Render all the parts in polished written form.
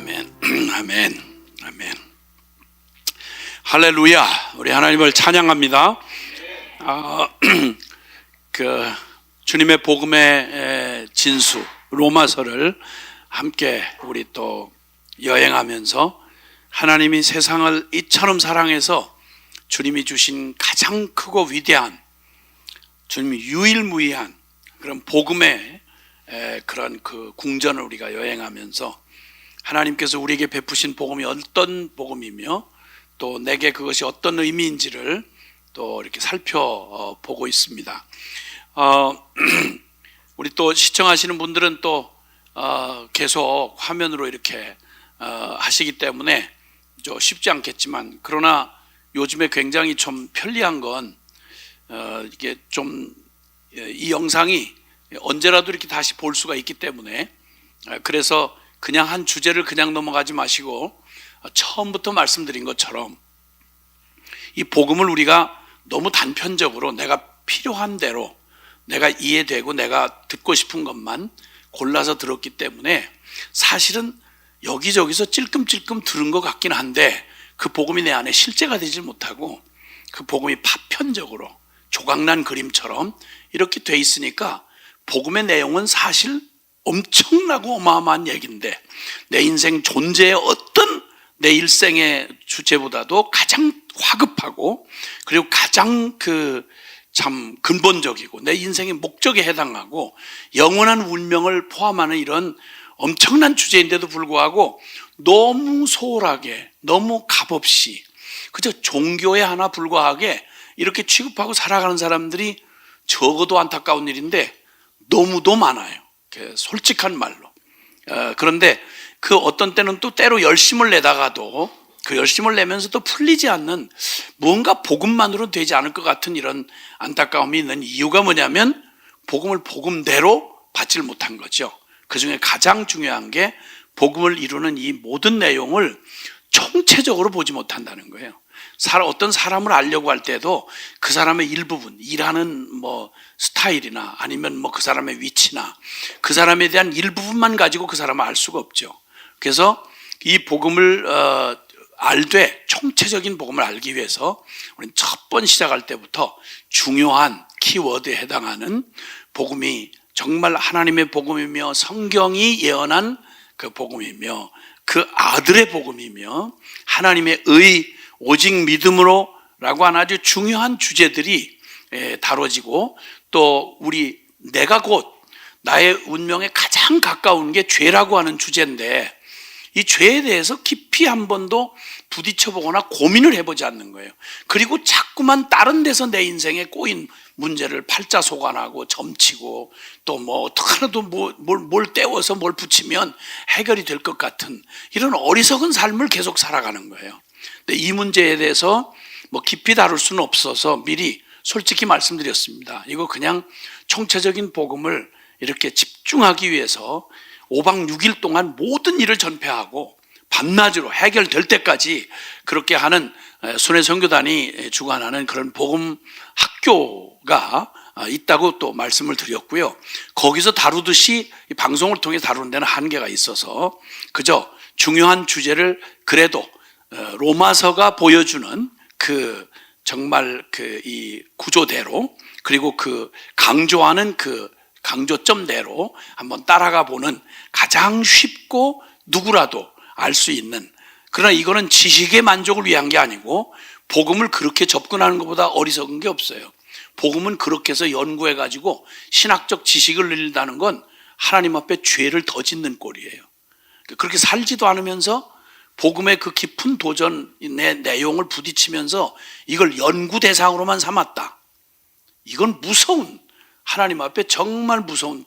아멘. 아멘. 아멘. 할렐루야. 우리 하나님을 찬양합니다. 주님의 복음의 진수 로마서를 함께 우리 또 여행하면서 하나님이 세상을 이처럼 사랑해서 주님이 주신 가장 크고 위대한, 주님이 유일무이한 그런 복음의 그런 그 궁전을 우리가 여행하면서 하나님께서 우리에게 베푸신 복음이 어떤 복음이며 또 내게 그것이 어떤 의미인지를 또 이렇게 살펴보고 있습니다. 우리 또 시청하시는 분들은 또 계속 화면으로 이렇게 하시기 때문에 좀 쉽지 않겠지만, 그러나 요즘에 굉장히 좀 편리한 건 이게 좀 이 영상이 언제라도 이렇게 다시 볼 수가 있기 때문에, 그래서 그냥 한 주제를 그냥 넘어가지 마시고 처음부터 말씀드린 것처럼 이 복음을 우리가 너무 단편적으로 내가 필요한 대로 내가 이해되고 내가 듣고 싶은 것만 골라서 들었기 때문에 사실은 여기저기서 찔끔찔끔 들은 것 같긴 한데 그 복음이 내 안에 실제가 되지 못하고 그 복음이 파편적으로 조각난 그림처럼 이렇게 돼 있으니까 복음의 내용은 사실 엄청나고 어마어마한 얘기인데 내 인생 존재의 어떤 내 일생의 주제보다도 가장 화급하고 그리고 가장 참 근본적이고 내 인생의 목적에 해당하고 영원한 운명을 포함하는 이런 엄청난 주제인데도 불구하고 너무 소홀하게, 너무 값없이 그저 종교에 하나 불과하게 이렇게 취급하고 살아가는 사람들이 적어도 안타까운 일인데 너무도 많아요. 솔직한 말로. 그런데 그 어떤 때는 또 때로 열심을 내다가도 그 열심을 내면서도 풀리지 않는, 뭔가 복음만으로 되지 않을 것 같은 이런 안타까움이 있는 이유가 뭐냐면 복음을 복음대로 받질 못한 거죠. 그 중에 가장 중요한 게 복음을 이루는 이 모든 내용을 총체적으로 보지 못한다는 거예요. 어떤 사람을 알려고 할 때도 그 사람의 일부분, 일하는 스타일이나 아니면 그 사람의 위치나 그 사람에 대한 일부분만 가지고 그 사람을 알 수가 없죠. 그래서 이 복음을 알되 총체적인 복음을 알기 위해서 우리는 첫 번 시작할 때부터 중요한 키워드에 해당하는 복음이 정말 하나님의 복음이며 성경이 예언한 그 복음이며 그 아들의 복음이며 하나님의 오직 믿음으로 라고 하는 아주 중요한 주제들이 다뤄지고, 또 내가 곧 나의 운명에 가장 가까운 게 죄라고 하는 주제인데 이 죄에 대해서 깊이 한 번도 부딪혀보거나 고민을 해보지 않는 거예요. 그리고 자꾸만 다른 데서 내 인생에 꼬인 문제를 팔자소관하고 점치고 또 어떡하나도 뭘 떼워서 뭘 붙이면 해결이 될 것 같은 이런 어리석은 삶을 계속 살아가는 거예요. 근데 이 문제에 대해서 깊이 다룰 수는 없어서 미리 솔직히 말씀드렸습니다. 이거 그냥 총체적인 복음을 이렇게 집중하기 위해서 5박 6일 동안 모든 일을 전폐하고 밤낮으로 해결될 때까지 그렇게 하는 순회 선교단이 주관하는 그런 복음 학교가 있다고 또 말씀을 드렸고요. 거기서 다루듯이 방송을 통해 다루는 데는 한계가 있어서 그저 중요한 주제를 그래도 로마서가 보여주는 정말 이 구조대로, 그리고 강조하는 강조점대로 한번 따라가 보는 가장 쉽고 누구라도 알 수 있는, 그러나 이거는 지식의 만족을 위한 게 아니고 복음을 그렇게 접근하는 것보다 어리석은 게 없어요. 복음은 그렇게 해서 연구해 가지고 신학적 지식을 늘린다는 건 하나님 앞에 죄를 더 짓는 꼴이에요. 그렇게 살지도 않으면서 복음의 그 깊은 도전의 내용을 부딪히면서 이걸 연구 대상으로만 삼았다. 이건 무서운, 하나님 앞에 정말 무서운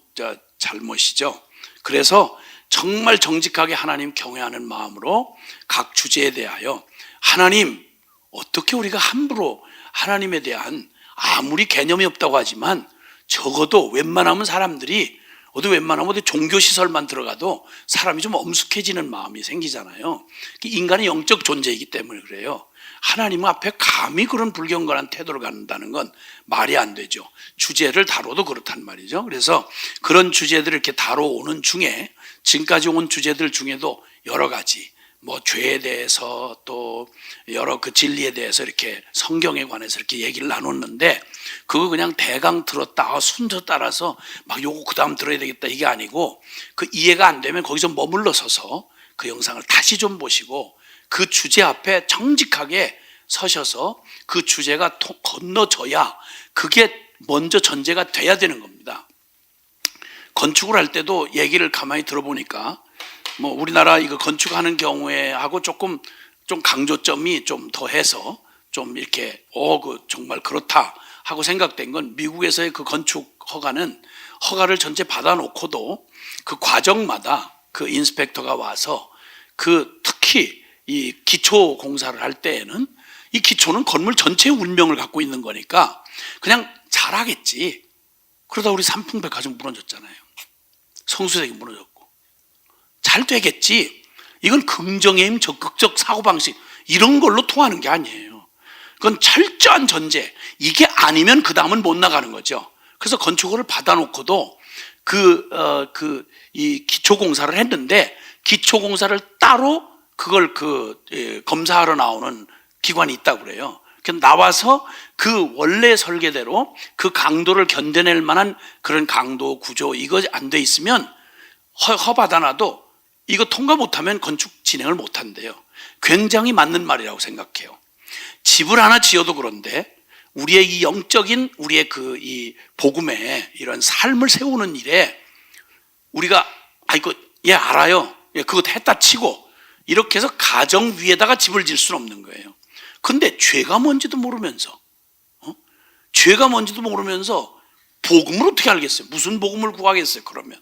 잘못이죠. 그래서 정말 정직하게 하나님 경외하는 마음으로 각 주제에 대하여 하나님, 어떻게 우리가 함부로 하나님에 대한 아무리 개념이 없다고 하지만 적어도 웬만하면 사람들이 웬만하면 종교시설만 들어가도 사람이 좀 엄숙해지는 마음이 생기잖아요. 인간이 영적 존재이기 때문에 그래요. 하나님 앞에 감히 그런 불경건한 태도를 갖는다는 건 말이 안 되죠. 주제를 다뤄도 그렇단 말이죠. 그래서 그런 주제들을 이렇게 다뤄오는 중에 지금까지 온 주제들 중에도 여러 가지 뭐 죄에 대해서 또 여러 그 진리에 대해서 이렇게 성경에 관해서 이렇게 얘기를 나눴는데, 그거 그냥 대강 들었다 순서 따라서 막 요거 그 다음 들어야 되겠다 이게 아니고, 그 이해가 안 되면 거기서 머물러 서서 그 영상을 다시 좀 보시고 그 주제 앞에 정직하게 서셔서 그 주제가 건너져야 그게 먼저 전제가 돼야 되는 겁니다. 건축을 할 때도 얘기를 가만히 들어보니까 뭐 우리나라 이거 건축하는 경우에 하고 조금 좀 강조점이 좀 더해서 좀 이렇게 그 정말 그렇다 하고 생각된 건, 미국에서의 그 건축 허가를 전체 받아놓고도 그 과정마다 그 인스펙터가 와서 그 특히 이 기초 공사를 할 때에는 이 기초는 건물 전체의 운명을 갖고 있는 거니까 그냥 잘하겠지. 그러다 우리 삼풍백화점 무너졌잖아요. 성수대교 무너졌고. 잘 되겠지. 이건 긍정의 힘, 적극적 사고방식 이런 걸로 통하는 게 아니에요. 그건 철저한 전제. 이게 아니면 그 다음은 못 나가는 거죠. 그래서 건축허를 받아놓고도 이 기초공사를 했는데, 기초공사를 따로 그걸 검사하러 나오는 기관이 있다고 그래요. 나와서 그 원래 설계대로 그 강도를 견뎌낼 만한 그런 강도 구조 이거 안 돼 있으면 허 받아놔도 이거 통과 못하면 건축 진행을 못한대요. 굉장히 맞는 말이라고 생각해요. 집을 하나 지어도 그런데 우리의 이 영적인 우리의 이 복음에 이런 삶을 세우는 일에 우리가 이거 알아요. 그거 했다 치고 이렇게 해서 가정 위에다가 집을 질 수는 없는 거예요. 근데 죄가 뭔지도 모르면서 죄가 뭔지도 모르면서 복음을 어떻게 알겠어요? 무슨 복음을 구하겠어요? 그러면.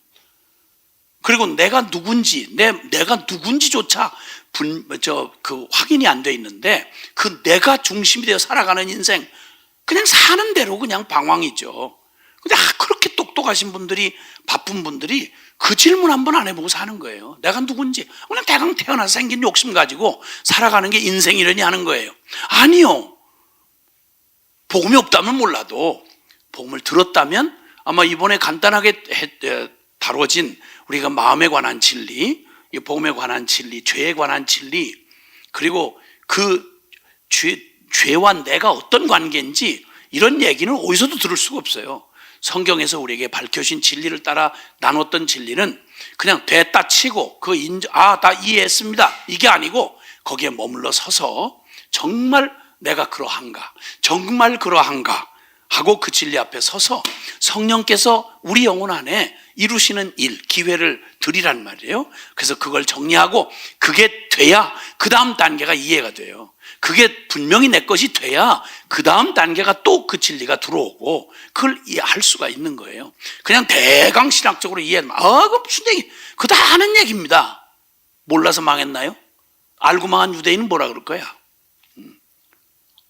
그리고 내가 누군지 내가 누군지조차 확인이 안 돼 있는데 그 내가 중심이 되어 살아가는 인생, 그냥 사는 대로 그냥 방황이죠. 근데 그렇게 똑똑하신 분들이, 바쁜 분들이 그 질문 한번 안 해보고 사는 거예요. 내가 누군지 그냥 대강 태어나서 생긴 욕심 가지고 살아가는 게 인생이려니 하는 거예요. 아니요. 복음이 없다면 몰라도 복음을 들었다면 아마 이번에 간단하게 다뤄진 우리가 마음에 관한 진리, 복음에 관한 진리, 죄에 관한 진리, 그리고 그 죄와 내가 어떤 관계인지 이런 얘기는 어디서도 들을 수가 없어요. 성경에서 우리에게 밝혀진 진리를 따라 나눴던 진리는 그냥 됐다 치고 다 이해했습니다 이게 아니고, 거기에 머물러 서서 정말 내가 그러한가, 정말 그러한가 하고 그 진리 앞에 서서 성령께서 우리 영혼 안에 이루시는 일, 기회를 드리란 말이에요. 그래서 그걸 정리하고 그게 돼야 그 다음 단계가 이해가 돼요. 그게 분명히 내 것이 돼야 그 다음 단계가 또 그 진리가 들어오고 그걸 이해할 수가 있는 거예요. 그냥 대강 신학적으로 이해하면 그거 무슨 얘기, 그거 다 아는 얘기입니다. 몰라서 망했나요? 알고 망한 유대인은 뭐라 그럴 거야?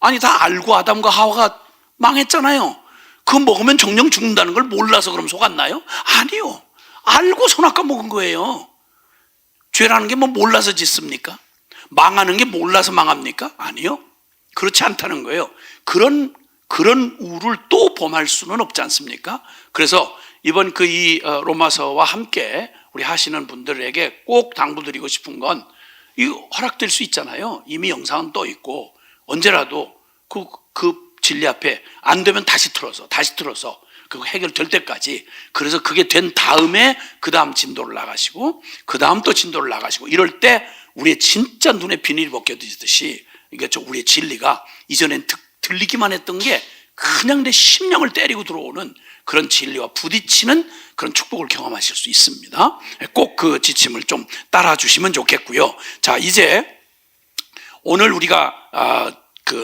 아니 다 알고 아담과 하와가 망했잖아요. 그거 먹으면 정령 죽는다는 걸 몰라서 그럼 속았나요? 아니요. 알고 선악과 먹은 거예요. 죄라는 게 뭐 몰라서 짓습니까? 망하는 게 몰라서 망합니까? 아니요. 그렇지 않다는 거예요. 그런 우를 또 범할 수는 없지 않습니까? 그래서 이번 로마서와 함께 우리 하시는 분들에게 꼭 당부드리고 싶은 건, 이거 허락될 수 있잖아요. 이미 영상은 떠 있고 언제라도 그 진리 앞에 안 되면 다시 틀어서 그거 해결될 때까지, 그래서 그게 된 다음에 그 다음 진도를 나가시고 그 다음 또 진도를 나가시고, 이럴 때 우리의 진짜 눈에 비닐이 벗겨지듯이 우리의 진리가 이전엔 들리기만 했던 게 그냥 내 심령을 때리고 들어오는 그런 진리와 부딪히는 그런 축복을 경험하실 수 있습니다. 꼭 그 지침을 좀 따라 주시면 좋겠고요. 자, 이제 오늘 우리가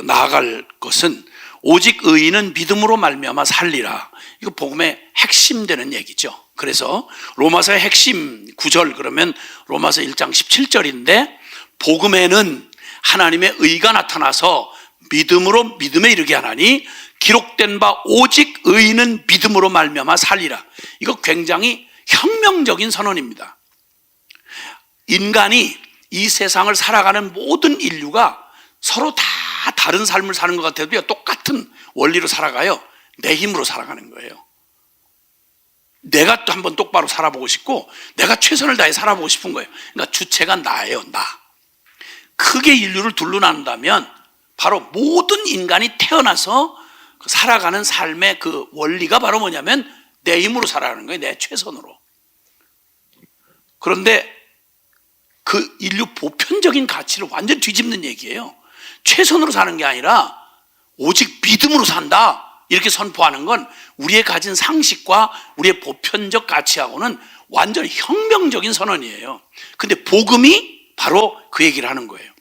나아갈 것은 오직 의인은 믿음으로 말미암아 살리라. 이거 복음의 핵심 되는 얘기죠. 그래서 로마서의 핵심 구절, 그러면 로마서 1장 17절인데, 복음에는 하나님의 의가 나타나서 믿음에 이르게 하나니 기록된 바 오직 의인은 믿음으로 말미암아 살리라. 이거 굉장히 혁명적인 선언입니다. 인간이 이 세상을 살아가는 모든 인류가 서로 다 다른 삶을 사는 것 같아도 똑같은 원리로 살아가요. 내 힘으로 살아가는 거예요. 내가 또 한번 똑바로 살아보고 싶고 내가 최선을 다해 살아보고 싶은 거예요. 그러니까 주체가 나예요. 나. 크게 인류를 둘로 나눈다면 바로 모든 인간이 태어나서 살아가는 삶의 그 원리가 바로 뭐냐면 내 힘으로 살아가는 거예요. 내 최선으로. 그런데 그 인류 보편적인 가치를 완전 뒤집는 얘기예요. 최선으로 사는 게 아니라 오직 믿음으로 산다 이렇게 선포하는 건 우리의 가진 상식과 우리의 보편적 가치하고는 완전 혁명적인 선언이에요. 근데 복음이 바로 그 얘기를 하는 거예요.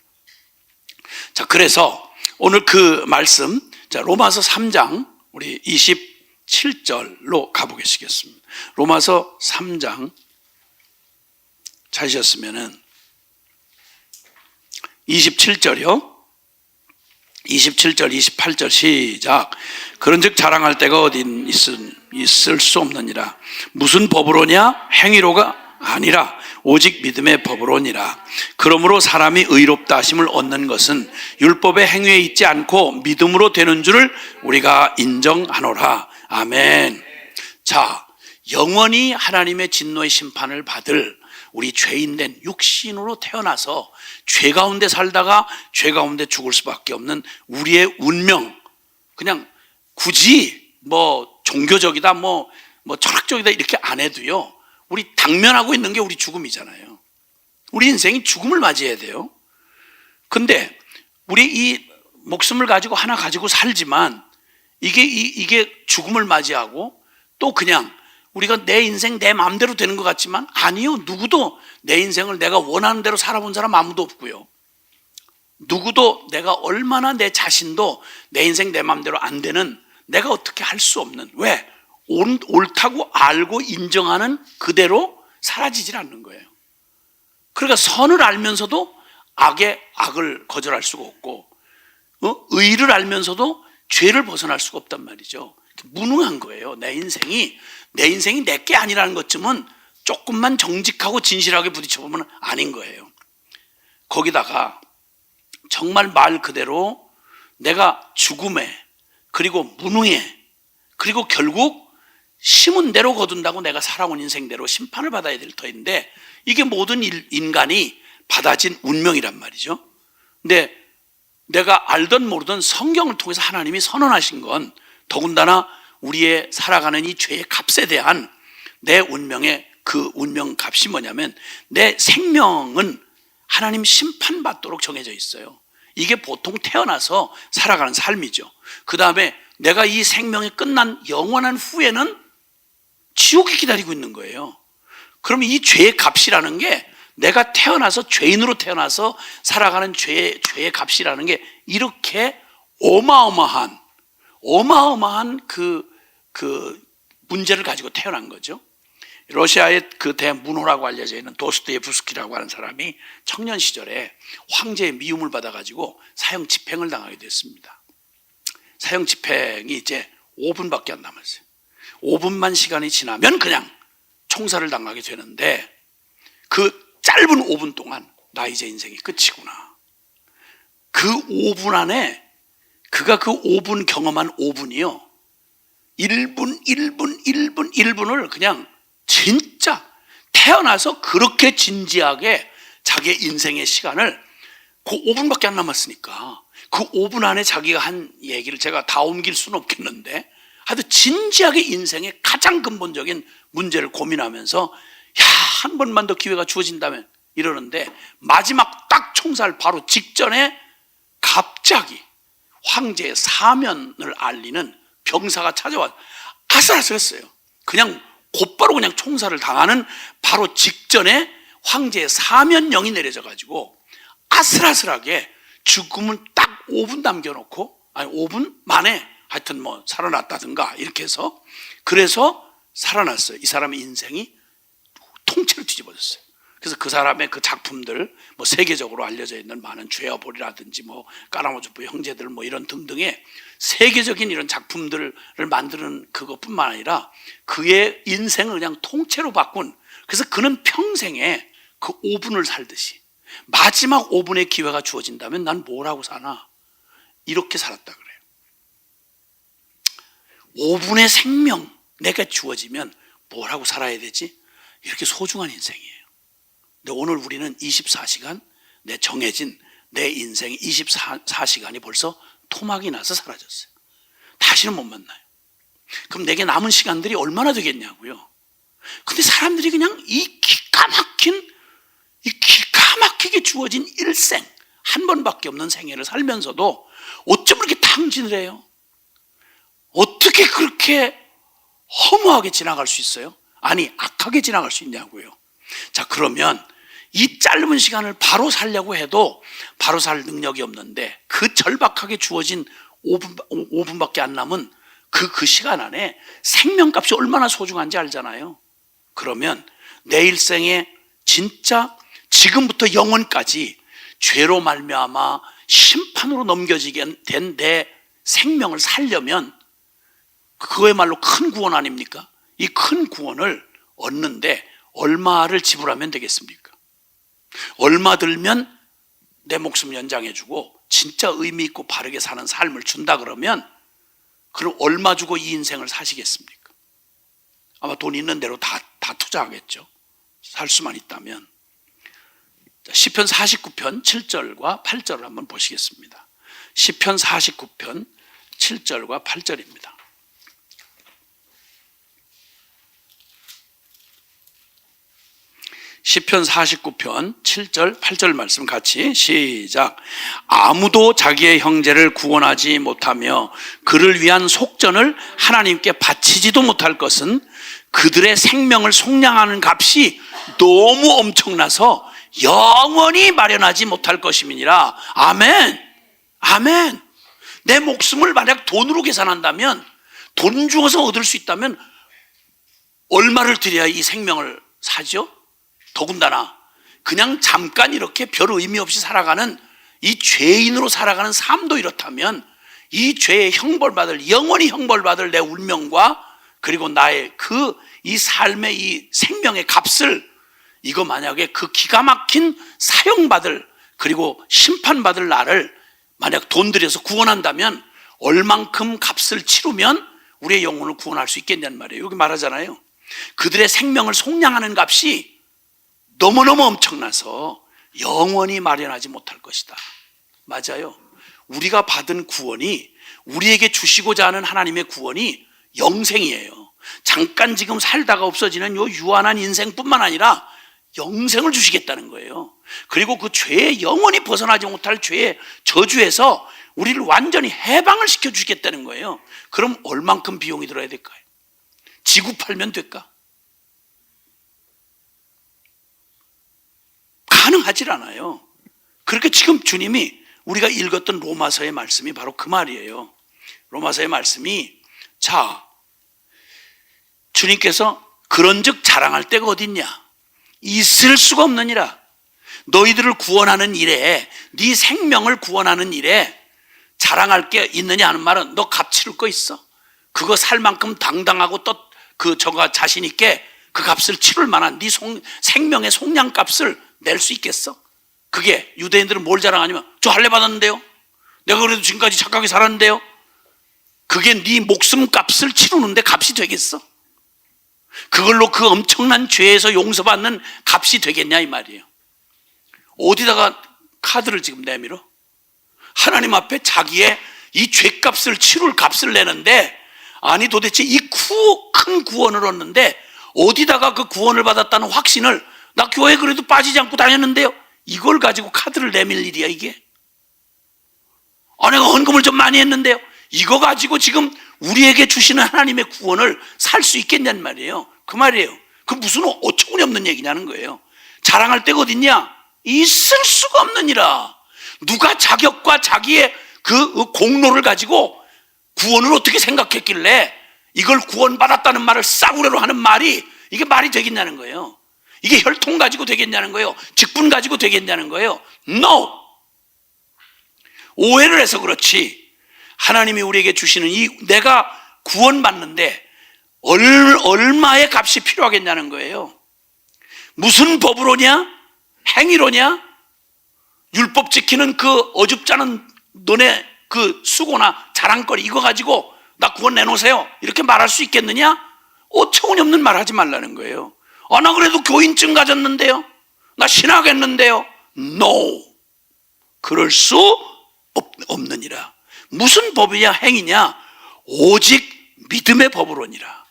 자, 그래서 오늘 그 말씀, 자, 로마서 3장 우리 27절로 가보겠습니다. 로마서 3장 찾으셨으면은 27절이요. 27절, 28절 시작. 그런즉 자랑할 데가 어딘 있을 수 없느니라. 무슨 법으로냐? 행위로가 아니라 오직 믿음의 법으로니라. 그러므로 사람이 의롭다 하심을 얻는 것은 율법의 행위에 있지 않고 믿음으로 되는 줄을 우리가 인정하노라. 아멘. 자, 영원히 하나님의 진노의 심판을 받을 우리 죄인된 육신으로 태어나서 죄 가운데 살다가 죄 가운데 죽을 수밖에 없는 우리의 운명, 그냥 굳이 뭐 종교적이다 뭐 철학적이다 이렇게 안 해도요, 우리 당면하고 있는 게 우리 죽음이잖아요. 우리 인생이 죽음을 맞이해야 돼요. 근데 우리 이 목숨을 가지고 하나 가지고 살지만 이게 죽음을 맞이하고 또 그냥 우리가 내 인생 내 마음대로 되는 것 같지만 아니요. 누구도 내 인생을 내가 원하는 대로 살아본 사람 아무도 없고요. 누구도 내가 얼마나 내 자신도 내 인생 내 마음대로 안 되는 내가 어떻게 할 수 없는, 왜? 옳다고 알고 인정하는 그대로 사라지질 않는 거예요. 그러니까 선을 알면서도 악을 거절할 수가 없고 의를 알면서도 죄를 벗어날 수가 없단 말이죠. 무능한 거예요. 내 인생이 내게 아니라는 것쯤은 조금만 정직하고 진실하게 부딪혀보면 아닌 거예요. 거기다가 정말 말 그대로 내가 죽음에 그리고 무능에 그리고 결국 심은 대로 거둔다고 내가 살아온 인생대로 심판을 받아야 될 터인데 이게 모든 인간이 받아진 운명이란 말이죠. 근데 내가 알던 모르던 성경을 통해서 하나님이 선언하신 건 더군다나 우리의 살아가는 이 죄의 값에 대한 내 운명의 그 운명 값이 뭐냐면 내 생명은 하나님 심판받도록 정해져 있어요. 이게 보통 태어나서 살아가는 삶이죠. 그 다음에 내가 이 생명이 끝난 영원한 후에는 지옥이 기다리고 있는 거예요. 그럼 이 죄의 값이라는 게 내가 태어나서 죄인으로 태어나서 살아가는 죄의 값이라는 게 이렇게 어마어마한 그 문제를 가지고 태어난 거죠. 러시아의 그 대문호라고 알려져 있는 도스토옙스키라고 하는 사람이 청년 시절에 황제의 미움을 받아가지고 사형 집행을 당하게 됐습니다. 사형 집행이 이제 5분밖에 안 남았어요. 5분만 시간이 지나면 그냥 총살을 당하게 되는데 그 짧은 5분 동안 나 이제 인생이 끝이구나. 그 5분 안에 그가 그 5분 경험한 5분이요. 1분을 그냥 진짜 태어나서 그렇게 진지하게 자기의 인생의 시간을 그 5분밖에 안 남았으니까 그 5분 안에 자기가 한 얘기를 제가 다 옮길 수는 없겠는데 하여튼 진지하게 인생의 가장 근본적인 문제를 고민하면서 한 번만 더 기회가 주어진다면 이러는데 마지막 딱 총살 바로 직전에 갑자기 황제의 사면을 알리는 병사가 찾아와 아슬아슬했어요. 그냥 곧바로 그냥 총살을 당하는 바로 직전에 황제의 사면령이 내려져 가지고 아슬아슬하게 죽음을 딱 5분 남겨놓고 5분 만에 하여튼 뭐 살아났다든가 이렇게 해서 그래서 살아났어요. 이 사람의 인생이 통째로 뒤집어졌어요. 그래서 그 사람의 그 작품들 뭐 세계적으로 알려져 있는 많은 죄와 벌이라든지 뭐 까라모조프 형제들 뭐 이런 등등의 세계적인 이런 작품들을 만드는 그것뿐만 아니라 그의 인생을 그냥 통째로 바꾼, 그래서 그는 평생에 그 5분을 살듯이 마지막 5분의 기회가 주어진다면 난 뭘 하고 사나 이렇게 살았다 그래요. 5분의 생명 내가 주어지면 뭘 하고 살아야 되지? 이렇게 소중한 인생이에요. 근데 오늘 우리는 24시간 내 정해진 내 인생의 24시간이 벌써 토막이 나서 사라졌어요. 다시는 못 만나요. 그럼 내게 남은 시간들이 얼마나 되겠냐고요. 근데 사람들이 그냥 이 기가 막히게 주어진 일생, 한 번밖에 없는 생애를 살면서도 어쩜 그렇게 탕진을 해요? 어떻게 그렇게 허무하게 지나갈 수 있어요? 아니, 악하게 지나갈 수 있냐고요. 자, 그러면 이 짧은 시간을 바로 살려고 해도 바로 살 능력이 없는데 그 절박하게 주어진 5분밖에 안 남은 그 시간 안에 생명값이 얼마나 소중한지 알잖아요. 그러면 내 일생에 진짜 지금부터 영원까지 죄로 말미암아 심판으로 넘겨지게 된 내 생명을 살려면 그거야말로 큰 구원 아닙니까? 이 큰 구원을 얻는데 얼마를 지불하면 되겠습니까? 얼마 들면 내 목숨 연장해주고 진짜 의미 있고 바르게 사는 삶을 준다 그러면 그럼 얼마 주고 이 인생을 사시겠습니까? 아마 돈 있는 대로 다 투자하겠죠. 살 수만 있다면. 시편 49편 7절과 8절을 한번 보시겠습니다. 시편 49편 7절과 8절입니다. 시편 49편 7절 8절 말씀 같이 시작. 아무도 자기의 형제를 구원하지 못하며 그를 위한 속전을 하나님께 바치지도 못할 것은 그들의 생명을 속량하는 값이 너무 엄청나서 영원히 마련하지 못할 것임이니라. 아멘. 아멘. 내 목숨을 만약 돈으로 계산한다면, 돈 주어서 얻을 수 있다면 얼마를 들여야 이 생명을 사죠? 더군다나 그냥 잠깐 이렇게 별 의미 없이 살아가는 이 죄인으로 살아가는 삶도 이렇다면 이 죄의 형벌받을, 영원히 형벌받을 내 운명과 그리고 나의 이 삶의 이 생명의 값을, 이거 만약에 그 기가 막힌 사형받을 그리고 심판받을 나를 만약 돈 들여서 구원한다면 얼만큼 값을 치르면 우리의 영혼을 구원할 수 있겠냐는 말이에요. 여기 말하잖아요. 그들의 생명을 속량하는 값이 너무너무 엄청나서 영원히 마련하지 못할 것이다. 맞아요. 우리가 받은 구원이, 우리에게 주시고자 하는 하나님의 구원이 영생이에요. 잠깐 지금 살다가 없어지는 요 유한한 인생뿐만 아니라 영생을 주시겠다는 거예요. 그리고 그 죄에 영원히 벗어나지 못할 죄의 저주에서 우리를 완전히 해방을 시켜주겠다는 거예요. 그럼 얼만큼 비용이 들어야 될까요? 지구 팔면 될까? 가능하질 않아요. 그렇게 지금 주님이 우리가 읽었던 로마서의 말씀이 바로 그 말이에요. 로마서의 말씀이, 자, 주님께서 그런즉 자랑할 데가 어딨냐? 있을 수가 없느니라. 너희들을 구원하는 일에, 네 생명을 구원하는 일에 자랑할 게 있느냐 하는 말은 너 값 치를 거 있어? 그거 살 만큼 당당하고 또 저가 자신 있게 그 값을 치를 만한 네 생명의 속량값을 낼 수 있겠어? 그게 유대인들은 뭘 자랑하냐면 저 할례 받았는데요, 내가 그래도 지금까지 착하게 살았는데요. 그게 네 목숨 값을 치르는데 값이 되겠어? 그걸로 그 엄청난 죄에서 용서받는 값이 되겠냐 이 말이에요. 어디다가 카드를 지금 내밀어? 하나님 앞에 자기의 이 죄값을 치룰 값을 내는데, 아니 도대체 이 큰 구원을 얻는데 어디다가 그 구원을 받았다는 확신을, 나 교회 그래도 빠지지 않고 다녔는데요, 이걸 가지고 카드를 내밀 일이야 이게? 내가 헌금을 좀 많이 했는데요, 이거 가지고 지금 우리에게 주시는 하나님의 구원을 살 수 있겠냐는 말이에요. 그 말이에요. 그 무슨 어처구니 없는 얘기냐는 거예요. 자랑할 데가 어딨냐? 있을 수가 없느니라. 누가 자격과 자기의 그 공로를 가지고 구원을 어떻게 생각했길래 이걸 구원받았다는 말을 싸구려로 하는 말이, 이게 말이 되겠냐는 거예요. 이게 혈통 가지고 되겠냐는 거예요. 직분 가지고 되겠냐는 거예요. No! 오해를 해서 그렇지, 하나님이 우리에게 주시는 이 내가 구원받는데 얼마의 값이 필요하겠냐는 거예요. 무슨 법으로냐? 행위로냐? 율법 지키는 그 어줍잖은 너네 그 수고나 자랑거리 이거 가지고 나 구원 내놓으세요 이렇게 말할 수 있겠느냐? 어처구니 없는 말 하지 말라는 거예요. 나 그래도 교인증 가졌는데요, 나 신학했는데요. No, 그럴 수 없느니라. 무슨 법이냐, 행위냐? 오직 믿음의 법으로니라.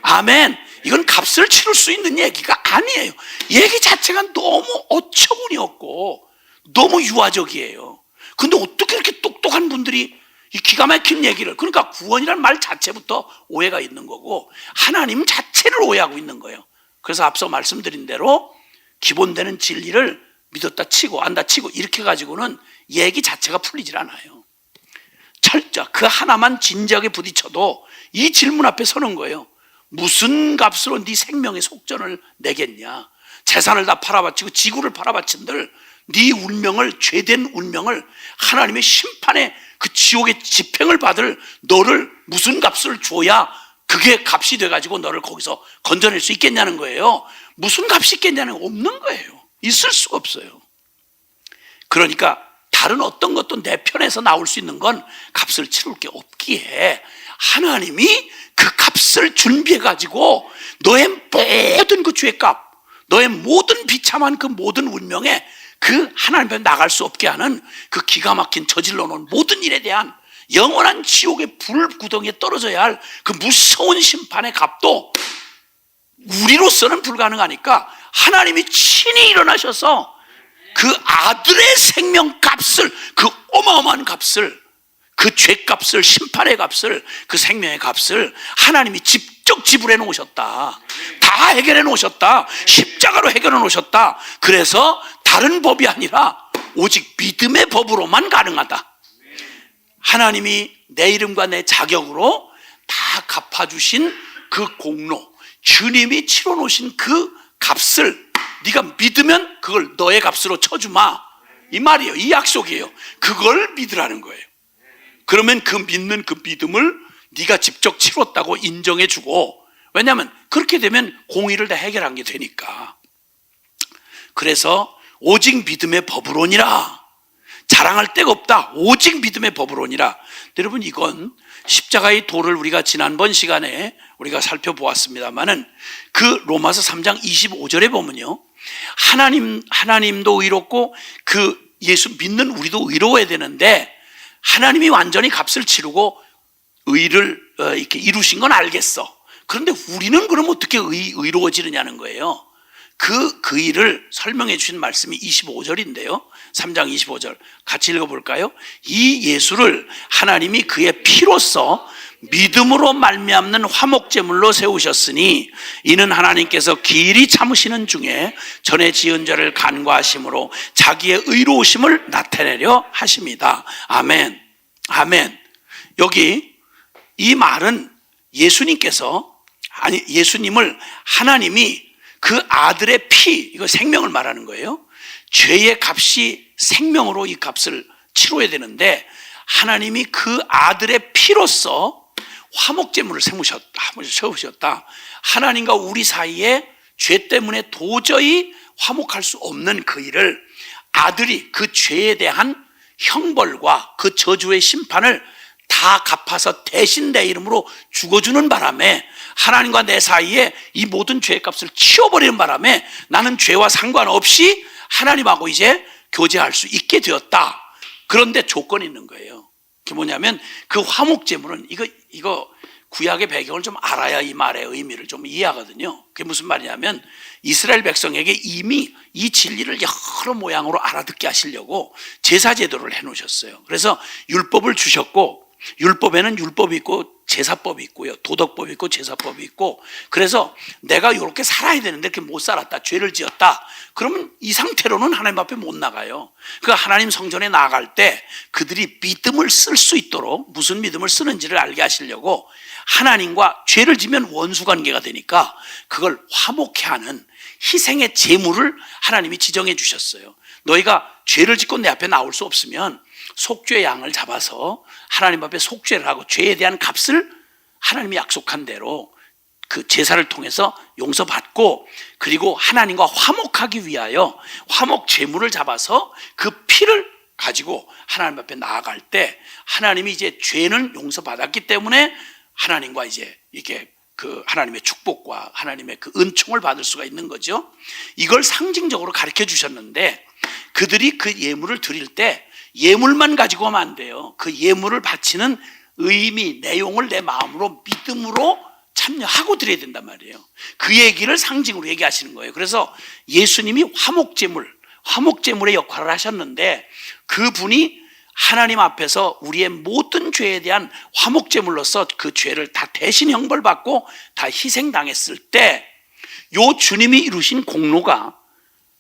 아멘. 이건 값을 치를 수 있는 얘기가 아니에요. 얘기 자체가 너무 어처구니 없고 너무 유아적이에요. 근데 어떻게 이렇게 똑똑한 분들이 이 기가 막힌 얘기를, 그러니까 구원이라는 말 자체부터 오해가 있는 거고 하나님 자체를 오해하고 있는 거예요. 그래서 앞서 말씀드린 대로 기본되는 진리를 믿었다 치고 안다 치고 이렇게 가지고는 얘기 자체가 풀리질 않아요. 철저 그 하나만 진지하게 부딪혀도 이 질문 앞에 서는 거예요. 무슨 값으로 네 생명의 속전을 내겠냐? 재산을 다 팔아바치고 지구를 팔아바친들 네 운명을, 죄된 운명을 하나님의 심판에 그 지옥의 집행을 받을 너를 무슨 값을 줘야 그게 값이 돼가지고 너를 거기서 건져낼 수 있겠냐는 거예요. 무슨 값이 있겠냐는 거 없는 거예요. 있을 수가 없어요. 그러니까 다른 어떤 것도 내 편에서 나올 수 있는 건 값을 치를 게 없기에 하나님이 그 값을 준비해가지고 너의 모든 그 죄값, 너의 모든 비참한 그 모든 운명에 그 하나님 앞에 나갈 수 없게 하는 그 기가 막힌 저질러 놓은 모든 일에 대한 영원한 지옥의 불구덩이에 떨어져야 할 그 무서운 심판의 값도 우리로서는 불가능하니까 하나님이 친히 일어나셔서 그 아들의 생명값을, 그 어마어마한 값을, 그 죄값을, 심판의 값을, 그 생명의 값을 하나님이 직접 지불해 놓으셨다. 다 해결해 놓으셨다. 십자가로 해결해 놓으셨다. 그래서 다른 법이 아니라 오직 믿음의 법으로만 가능하다. 하나님이 내 이름과 내 자격으로 다 갚아주신 그 공로, 주님이 치러 놓으신 그 값을 네가 믿으면 그걸 너의 값으로 쳐주마, 이 말이에요. 이 약속이에요. 그걸 믿으라는 거예요. 그러면 그 믿는 그 믿음을 네가 직접 치렀다고 인정해주고, 왜냐하면 그렇게 되면 공의를 다 해결한 게 되니까. 그래서 오직 믿음의 법으로니라. 자랑할 데가 없다. 오직 믿음의 법으로니라. 여러분, 이건 십자가의 도를 우리가 지난번 시간에 우리가 살펴보았습니다만은 그 로마서 3장 25절에 보면요, 하나님도 의롭고 그 예수 믿는 우리도 의로워야 되는데 하나님이 완전히 값을 치르고 의를 이렇게 이루신 건 알겠어. 그런데 우리는 그럼 어떻게 의로워지느냐는 거예요. 그 일을 설명해 주신 말씀이 25절인데요. 3장 25절 같이 읽어볼까요? 이 예수를 하나님이 그의 피로써 믿음으로 말미암는 화목제물로 세우셨으니 이는 하나님께서 길이 참으시는 중에 전에 지은 죄를 간과하심으로 자기의 의로우심을 나타내려 하십니다. 아멘. 아멘. 여기 이 말은 예수님을 하나님이 그 아들의 피, 이거 생명을 말하는 거예요. 죄의 값이 생명으로 이 값을 치러야 되는데 하나님이 그 아들의 피로써 화목제물을 세우셨다. 하나님과 우리 사이에 죄 때문에 도저히 화목할 수 없는 그 일을 아들이 그 죄에 대한 형벌과 그 저주의 심판을 다 갚아서 대신 내 이름으로 죽어주는 바람에 하나님과 내 사이에 이 모든 죄의 값을 치워버리는 바람에 나는 죄와 상관없이 하나님하고 이제 교제할 수 있게 되었다. 그런데 조건이 있는 거예요. 그게 뭐냐면 그 화목제물은 이거 구약의 배경을 좀 알아야 이 말의 의미를 좀 이해하거든요. 그게 무슨 말이냐면 이스라엘 백성에게 이미 이 진리를 여러 모양으로 알아듣게 하시려고 제사제도를 해놓으셨어요. 그래서 율법을 주셨고, 율법에는 율법이 있고 제사법이 있고요, 도덕법이 있고 제사법이 있고, 그래서 내가 이렇게 살아야 되는데 이렇게 못 살았다, 죄를 지었다, 그러면 이 상태로는 하나님 앞에 못 나가요. 그 하나님 성전에 나아갈 때 그들이 믿음을 쓸 수 있도록, 무슨 믿음을 쓰는지를 알게 하시려고 하나님과 죄를 지면 원수 관계가 되니까 그걸 화목케 하는 희생의 제물을 하나님이 지정해 주셨어요. 너희가 죄를 짓고 내 앞에 나올 수 없으면 속죄 양을 잡아서 하나님 앞에 속죄를 하고 죄에 대한 값을 하나님이 약속한 대로 그 제사를 통해서 용서받고, 그리고 하나님과 화목하기 위하여 화목 제물을 잡아서 그 피를 가지고 하나님 앞에 나아갈 때 하나님이 이제 죄는 용서받았기 때문에 하나님과 이제 이렇게 그 하나님의 축복과 하나님의 그 은총을 받을 수가 있는 거죠. 이걸 상징적으로 가르쳐 주셨는데 그들이 그 예물을 드릴 때 예물만 가지고 하면 안 돼요. 그 예물을 바치는 의미, 내용을 내 마음으로 믿음으로 참여하고 드려야 된단 말이에요. 그 얘기를 상징으로 얘기하시는 거예요. 그래서 예수님이 화목제물의 역할을 하셨는데 그분이 하나님 앞에서 우리의 모든 죄에 대한 화목제물로서 그 죄를 다 대신 형벌받고 다 희생당했을 때 요 주님이 이루신 공로가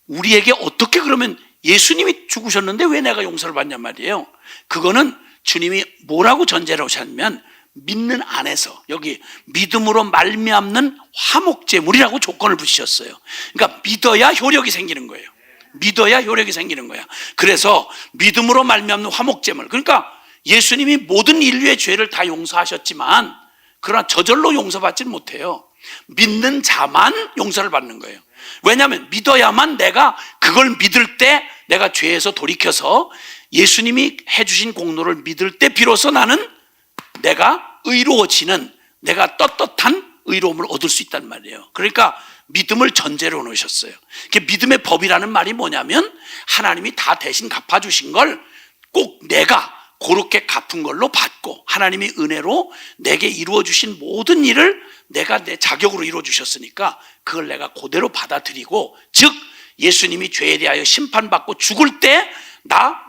우리에게 어떻게 그러면 예수님이 죽으셨는데 왜 내가 용서를 받냔 말이에요. 그거는 주님이 뭐라고 전제를 하셨냐면 믿는 안에서 여기 믿음으로 말미암는 화목제물이라고 조건을 붙이셨어요. 그러니까 믿어야 효력이 생기는 거예요. 믿어야 효력이 생기는 거야. 그래서 믿음으로 말미암는 화목제물. 그러니까 예수님이 모든 인류의 죄를 다 용서하셨지만 그러나 저절로 용서받지는 못해요. 믿는 자만 용서를 받는 거예요. 왜냐하면 믿어야만 내가 그걸 믿을 때 내가 죄에서 돌이켜서 예수님이 해주신 공로를 믿을 때 비로소 나는 내가 의로워지는 내가 떳떳한 의로움을 얻을 수 있단 말이에요. 그러니까 믿음을 전제로 놓으셨어요. 믿음의 법이라는 말이 뭐냐면 하나님이 다 대신 갚아주신 걸 꼭 내가 그렇게 갚은 걸로 받고 하나님이 은혜로 내게 이루어주신 모든 일을 내가 내 자격으로 이루어주셨으니까 그걸 내가 그대로 받아들이고 즉 예수님이 죄에 대하여 심판받고 죽을 때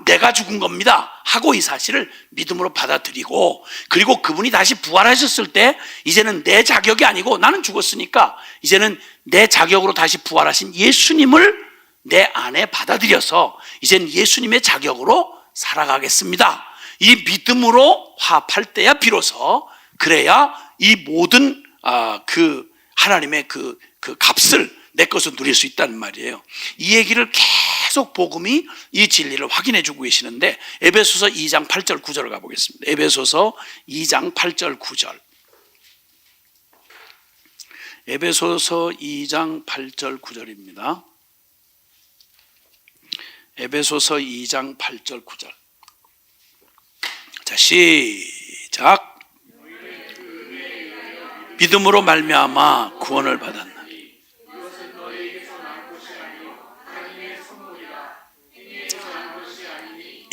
내가 죽은 겁니다 하고 이 사실을 믿음으로 받아들이고 그리고 그분이 다시 부활하셨을 때 이제는 내 자격이 아니고 나는 죽었으니까 이제는 내 자격으로 다시 부활하신 예수님을 내 안에 받아들여서 이제는 예수님의 자격으로 살아가겠습니다. 이 믿음으로 화합할 때야 비로소 그래야 이 모든 그 하나님의 그 값을 내 것을 누릴 수 있다는 말이에요. 이 얘기를 계속 복음이 이 진리를 확인해 주고 계시는데 에베소서 2장 8절 9절을 가보겠습니다. 에베소서 2장 8절 9절. 에베소서 2장 8절 9절입니다. 에베소서 2장 8절 9절. 자, 시작. 믿음으로 말미암아 구원을 받았나.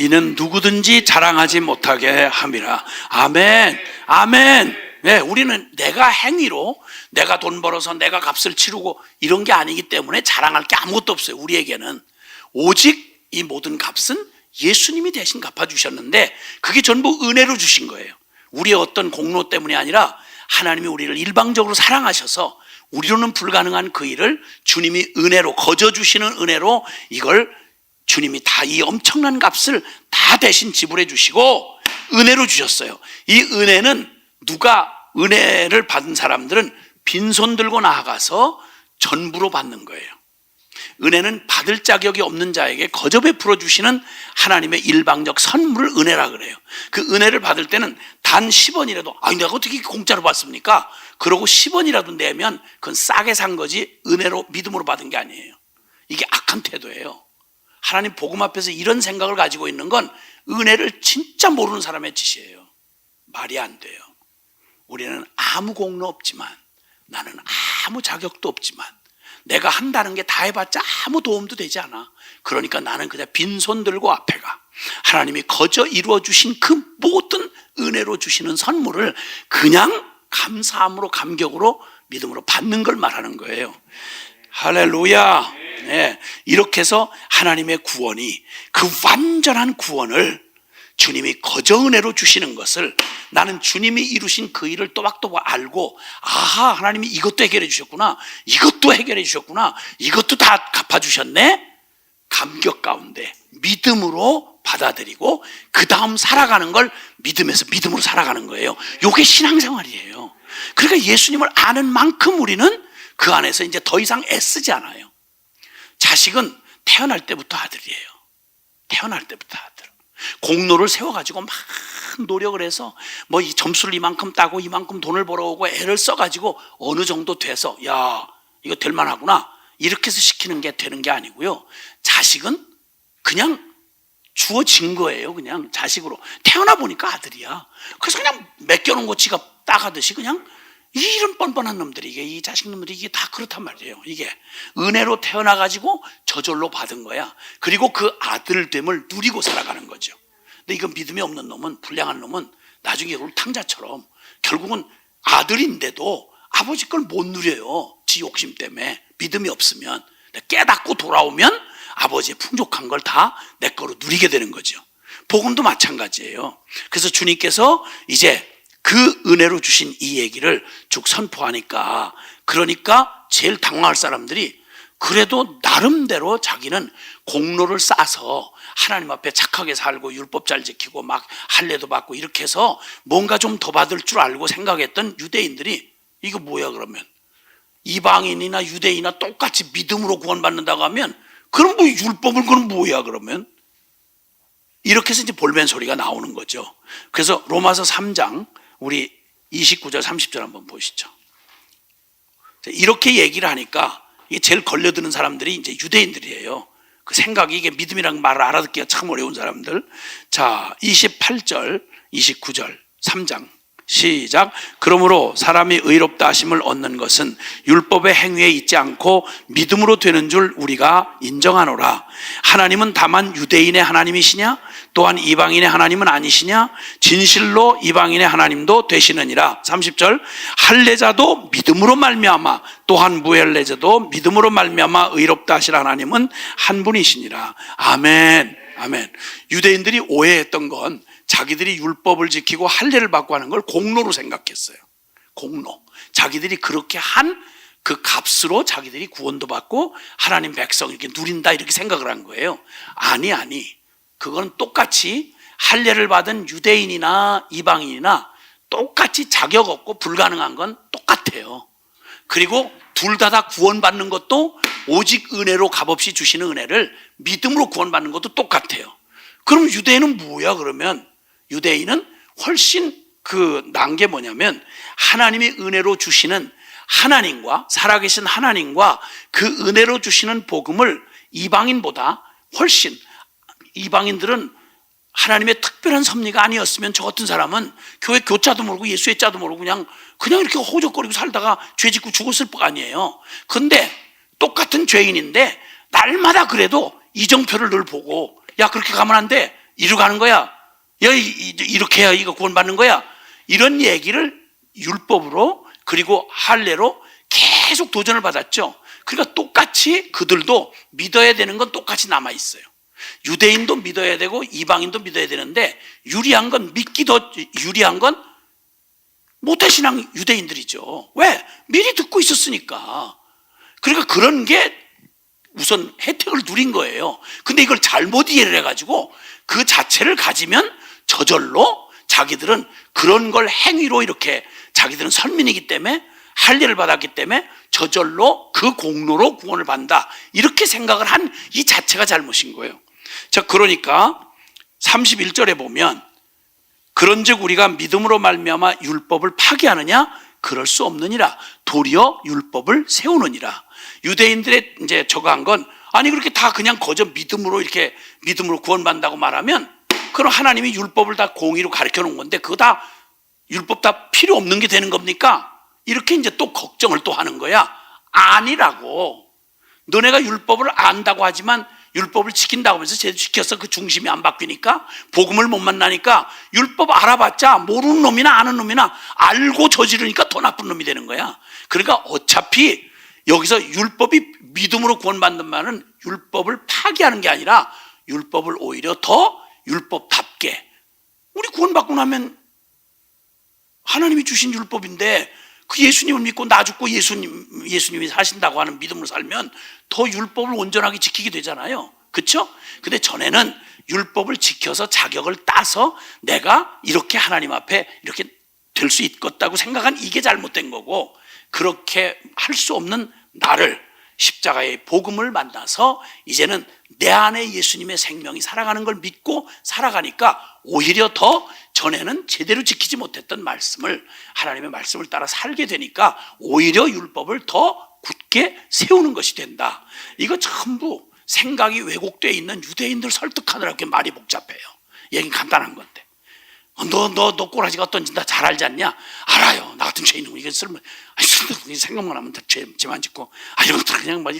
이는 누구든지 자랑하지 못하게 함이라. 아멘. 아멘. 네, 우리는 내가 행위로 내가 돈 벌어서 내가 값을 치르고 이런 게 아니기 때문에 자랑할 게 아무것도 없어요. 우리에게는 오직 이 모든 값은 예수님이 대신 갚아주셨는데 그게 전부 은혜로 주신 거예요. 우리의 어떤 공로 때문이 아니라 하나님이 우리를 일방적으로 사랑하셔서 우리로는 불가능한 그 일을 주님이 은혜로 거저주시는 은혜로 이걸 주님이 다 이 엄청난 값을 다 대신 지불해 주시고 은혜로 주셨어요. 이 은혜는 누가 은혜를 받은 사람들은 빈손 들고 나아가서 전부로 받는 거예요. 은혜는 받을 자격이 없는 자에게 거저 베풀어 주시는 하나님의 일방적 선물을 은혜라 그래요. 그 은혜를 받을 때는 단 10원이라도 내가 어떻게 공짜로 받습니까? 그러고 10원이라도 내면 그건 싸게 산 거지 은혜로 믿음으로 받은 게 아니에요. 이게 악한 태도예요. 하나님 복음 앞에서 이런 생각을 가지고 있는 건 은혜를 진짜 모르는 사람의 짓이에요. 말이 안 돼요. 우리는 아무 공로 없지만 나는 아무 자격도 없지만 내가 한다는 게 다 해봤자 아무 도움도 되지 않아. 그러니까 나는 그냥 빈손 들고 앞에 가. 하나님이 거저 이루어 주신 그 모든 은혜로 주시는 선물을 그냥 감사함으로 감격으로 믿음으로 받는 걸 말하는 거예요. 할렐루야. 네, 이렇게 해서 하나님의 구원이 그 완전한 구원을 주님이 거저 은혜로 주시는 것을 나는 주님이 이루신 그 일을 또박또박 알고 아하 하나님이 이것도 해결해 주셨구나 이것도 해결해 주셨구나 이것도 다 갚아주셨네 감격 가운데 믿음으로 받아들이고 그 다음 살아가는 걸 믿음에서 믿음으로 살아가는 거예요. 이게 신앙생활이에요. 그러니까 예수님을 아는 만큼 우리는 그 안에서 이제 더 이상 애쓰지 않아요. 자식은 태어날 때부터 아들이에요. 태어날 때부터 아들. 공로를 세워가지고 막 노력을 해서 뭐 이 점수를 이만큼 따고 이만큼 돈을 벌어오고 애를 써가지고 어느 정도 돼서 야 이거 될 만하구나 이렇게 해서 시키는 게 되는 게 아니고요. 자식은 그냥 주어진 거예요. 그냥 자식으로 태어나 보니까 아들이야. 그래서 그냥 맡겨놓은 거 지가 따가듯이 그냥 이런 뻔뻔한 놈들이, 이 자식놈들이 이게 다 그렇단 말이에요. 이게 은혜로 태어나가지고 저절로 받은 거야. 그리고 그 아들됨을 누리고 살아가는 거죠. 근데 이거 믿음이 없는 놈은, 불량한 놈은 나중에 탕자처럼 결국은 아들인데도 아버지 걸 못 누려요. 지 욕심 때문에. 믿음이 없으면. 깨닫고 돌아오면 아버지의 풍족한 걸 다 내 거로 누리게 되는 거죠. 복음도 마찬가지예요. 그래서 주님께서 이제 그 은혜로 주신 이 얘기를 쭉 선포하니까, 그러니까 제일 당황할 사람들이 그래도 나름대로 자기는 공로를 쌓아서 하나님 앞에 착하게 살고 율법 잘 지키고 막 할례도 받고 이렇게 해서 뭔가 좀 더 받을 줄 알고 생각했던 유대인들이 이거 뭐야 그러면, 이방인이나 유대인이나 똑같이 믿음으로 구원받는다고 하면 그럼 뭐 율법은 그럼 뭐야 그러면, 이렇게 해서 이제 볼멘 소리가 나오는 거죠. 그래서 로마서 3장 우리 29절 30절 한번 보시죠. 이렇게 얘기를 하니까 이게 제일 걸려드는 사람들이 이제 유대인들이에요. 그 생각이, 이게 믿음이란 말을 알아듣기가 참 어려운 사람들. 자, 28절 29절 3장 시작. 그러므로 사람이 의롭다 하심을 얻는 것은 율법의 행위에 있지 않고 믿음으로 되는 줄 우리가 인정하노라. 하나님은 다만 유대인의 하나님이시냐? 또한 이방인의 하나님은 아니시냐? 진실로 이방인의 하나님도 되시느니라. 30절. 할례자도 믿음으로 말미암아, 또한 무할례자도 믿음으로 말미암아 의롭다 하실 하나님은 한 분이시니라. 아멘. 아멘. 유대인들이 오해했던 건 자기들이 율법을 지키고 할례를 받고 하는 걸 공로로 생각했어요. 공로. 자기들이 그렇게 한 그 값으로 자기들이 구원도 받고 하나님 백성 이렇게 누린다, 이렇게 생각을 한 거예요. 아니. 그건 똑같이 할례를 받은 유대인이나 이방인이나 똑같이 자격 없고 불가능한 건 똑같아요. 그리고 둘 다 구원받는 것도 오직 은혜로 값없이 주시는 은혜를 믿음으로 구원받는 것도 똑같아요. 그럼 유대인은 뭐야 그러면? 유대인은 훨씬 난 게 뭐냐면, 하나님이 은혜로 주시는 하나님과, 살아계신 하나님과 그 은혜로 주시는 복음을 이방인보다 훨씬, 이방인들은 하나님의 특별한 섭리가 아니었으면 저 같은 사람은 교회 교자도 모르고 예수의 자도 모르고 그냥 이렇게 호적거리고 살다가 죄 짓고 죽었을 거 아니에요. 근데 똑같은 죄인인데 날마다 그래도 이정표를 늘 보고, 야 그렇게 가면 안 돼, 이리로 가는 거야, 야 이렇게 해야 이거 구원받는 거야, 이런 얘기를 율법으로 그리고 할례로 계속 도전을 받았죠. 그러니까 똑같이 그들도 믿어야 되는 건 똑같이 남아있어요. 유대인도 믿어야 되고 이방인도 믿어야 되는데, 유리한 건, 믿기 더 유리한 건 모태신앙 유대인들이죠. 왜? 미리 듣고 있었으니까. 그러니까 그런 게 우선 혜택을 누린 거예요. 근데 이걸 잘못 이해를 해가지고 그 자체를 가지면 저절로 자기들은 그런 걸 행위로, 이렇게 자기들은 선민이기 때문에 할례를 받았기 때문에 저절로 그 공로로 구원을 받는다, 이렇게 생각을 한 이 자체가 잘못인 거예요. 자, 그러니까 31절에 보면, 그런즉 우리가 믿음으로 말미암아 율법을 파기하느냐? 그럴 수 없느니라. 도리어 율법을 세우느니라. 유대인들의 이제 저거 한 건, 아니 그렇게 다 그냥 거저 믿음으로, 이렇게 믿음으로 구원받는다고 말하면 그럼 하나님이 율법을 다 공의로 가르쳐 놓은 건데 그거 다 율법 다 필요 없는 게 되는 겁니까? 이렇게 이제 또 걱정을 또 하는 거야. 아니라고. 너네가 율법을 안다고 하지만 율법을 지킨다고 하면서 제대로 지켜서 그 중심이 안 바뀌니까, 복음을 못 만나니까 율법 알아봤자 모르는 놈이나 아는 놈이나 알고 저지르니까 더 나쁜 놈이 되는 거야. 그러니까 어차피 여기서 율법이 믿음으로 구원받는 말은 율법을 파기하는 게 아니라 율법을 오히려 더 율법답게, 우리 구원받고 나면 하나님이 주신 율법인데 그 예수님을 믿고 나 죽고 예수님이 사신다고 하는 믿음으로 살면 더 율법을 온전하게 지키게 되잖아요. 그렇죠? 근데 전에는 율법을 지켜서 자격을 따서 내가 이렇게 하나님 앞에 이렇게 될 수 있겠다고 생각한 이게 잘못된 거고, 그렇게 할 수 없는 나를 십자가의 복음을 만나서 이제는 내 안에 예수님의 생명이 살아가는 걸 믿고 살아가니까 오히려 더 전에는 제대로 지키지 못했던 말씀을, 하나님의 말씀을 따라 살게 되니까 오히려 율법을 더 굳게 세우는 것이 된다. 이거 전부 생각이 왜곡되어 있는 유대인들 설득하느라 이렇게 말이 복잡해요. 얘기는 간단한 건데. 너 꼬라지가 어떤지 나 잘 알지 않냐? 알아요. 나 같은 죄인은 이거 쓸모, 생각만 하면 다 죄만 짓고, 이런 것들 그냥 막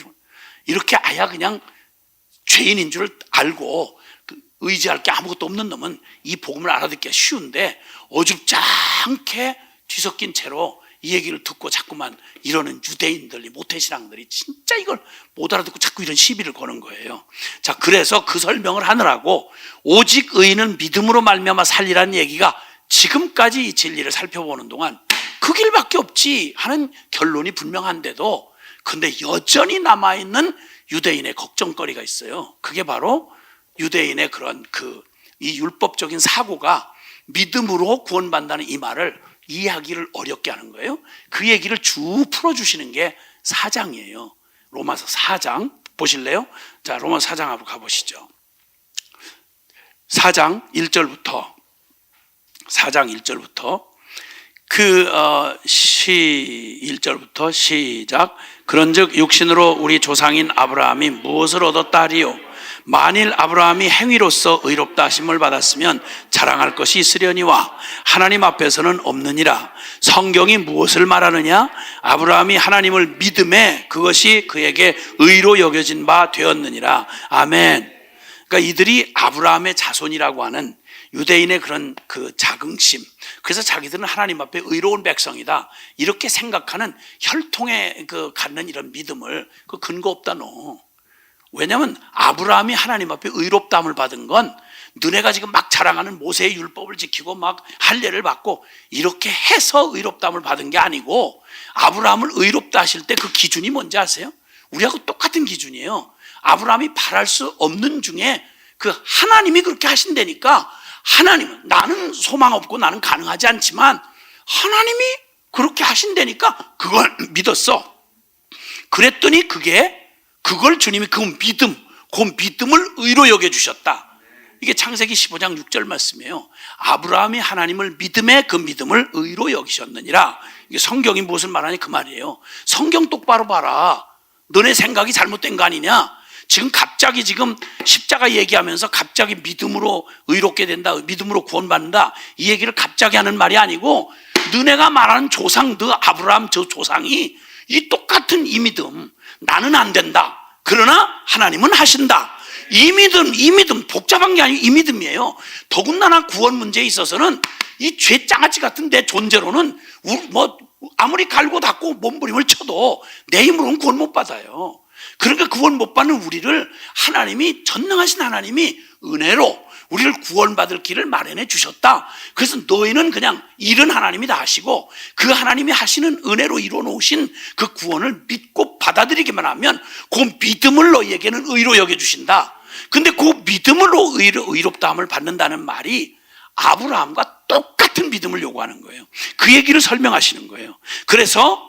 이렇게 아야 그냥 죄인인 줄 알고 의지할 게 아무것도 없는 놈은 이 복음을 알아듣기가 쉬운데 어줍지 않게 뒤섞인 채로 이 얘기를 듣고 자꾸만 이러는 유대인들이, 모태신앙들이 진짜 이걸 못 알아듣고 자꾸 이런 시비를 거는 거예요. 자, 그래서 그 설명을 하느라고 오직 의인은 믿음으로 말미암아 살리라는 얘기가 지금까지 이 진리를 살펴보는 동안 그 길밖에 없지 하는 결론이 분명한데도 근데 여전히 남아있는 유대인의 걱정거리가 있어요. 그게 바로 유대인의 그런 이 율법적인 사고가 믿음으로 구원받는다는 이 말을 이해하기를 어렵게 하는 거예요. 그 얘기를 쭉 풀어주시는 게 4장이에요. 로마서 4장 보실래요? 자, 로마서 4장 한번 가보시죠. 4장 1절부터 1절부터 시작. 그런즉 육신으로 우리 조상인 아브라함이 무엇을 얻었다 하리요? 만일 아브라함이 행위로서 의롭다 하심을 받았으면 자랑할 것이 있으려니와 하나님 앞에서는 없느니라. 성경이 무엇을 말하느냐? 아브라함이 하나님을 믿음에 그것이 그에게 의로 여겨진 바 되었느니라. 아멘. 그러니까 이들이 아브라함의 자손이라고 하는 유대인의 그런 자긍심, 그래서 자기들은 하나님 앞에 의로운 백성이다 이렇게 생각하는 혈통에 갖는 이런 믿음을 근거 없다 너. 왜냐하면 아브라함이 하나님 앞에 의롭다함을 받은 건 너네가 지금 막 자랑하는 모세의 율법을 지키고 막 할례를 받고 이렇게 해서 의롭다함을 받은 게 아니고, 아브라함을 의롭다 하실 때 그 기준이 뭔지 아세요? 우리하고 똑같은 기준이에요. 아브라함이 바랄 수 없는 중에 하나님이 그렇게 하신다니까, 하나님은 나는 소망 없고 나는 가능하지 않지만 하나님이 그렇게 하신다니까 그걸 믿었어. 그랬더니 그걸 주님이 그 믿음을 의로 여겨주셨다. 이게 창세기 15장 6절 말씀이에요. 아브라함이 하나님을 믿음에 그 믿음을 의로 여기셨느니라. 이게 성경이 무엇을 말하니 그 말이에요. 성경 똑바로 봐라. 너네 생각이 잘못된 거 아니냐? 갑자기 십자가 얘기하면서 갑자기 믿음으로 의롭게 된다, 믿음으로 구원받는다 이 얘기를 갑자기 하는 말이 아니고, 너네가 말하는 조상, 아브라함 저 조상이 이 똑같은 이 믿음, 나는 안 된다 그러나 하나님은 하신다, 이 믿음 복잡한 게 아니고 이 믿음이에요. 더군다나 구원 문제에 있어서는 이 죄장아찌 같은 내 존재로는 아무리 갈고 닦고 몸부림을 쳐도 내 힘으로는 구원 못 받아요. 그러니까 구원 못 받는 우리를 하나님이, 전능하신 하나님이 은혜로 우리를 구원받을 길을 마련해 주셨다. 그래서 너희는 그냥 일은 하나님이 다 하시고 그 하나님이 하시는 은혜로 이루어 놓으신 그 구원을 믿고 받아들이기만 하면 그 믿음을 너희에게는 의로 여겨주신다. 근데 그 믿음으로 의롭다함을 받는다는 말이 아브라함과 똑같은 믿음을 요구하는 거예요. 그 얘기를 설명하시는 거예요. 그래서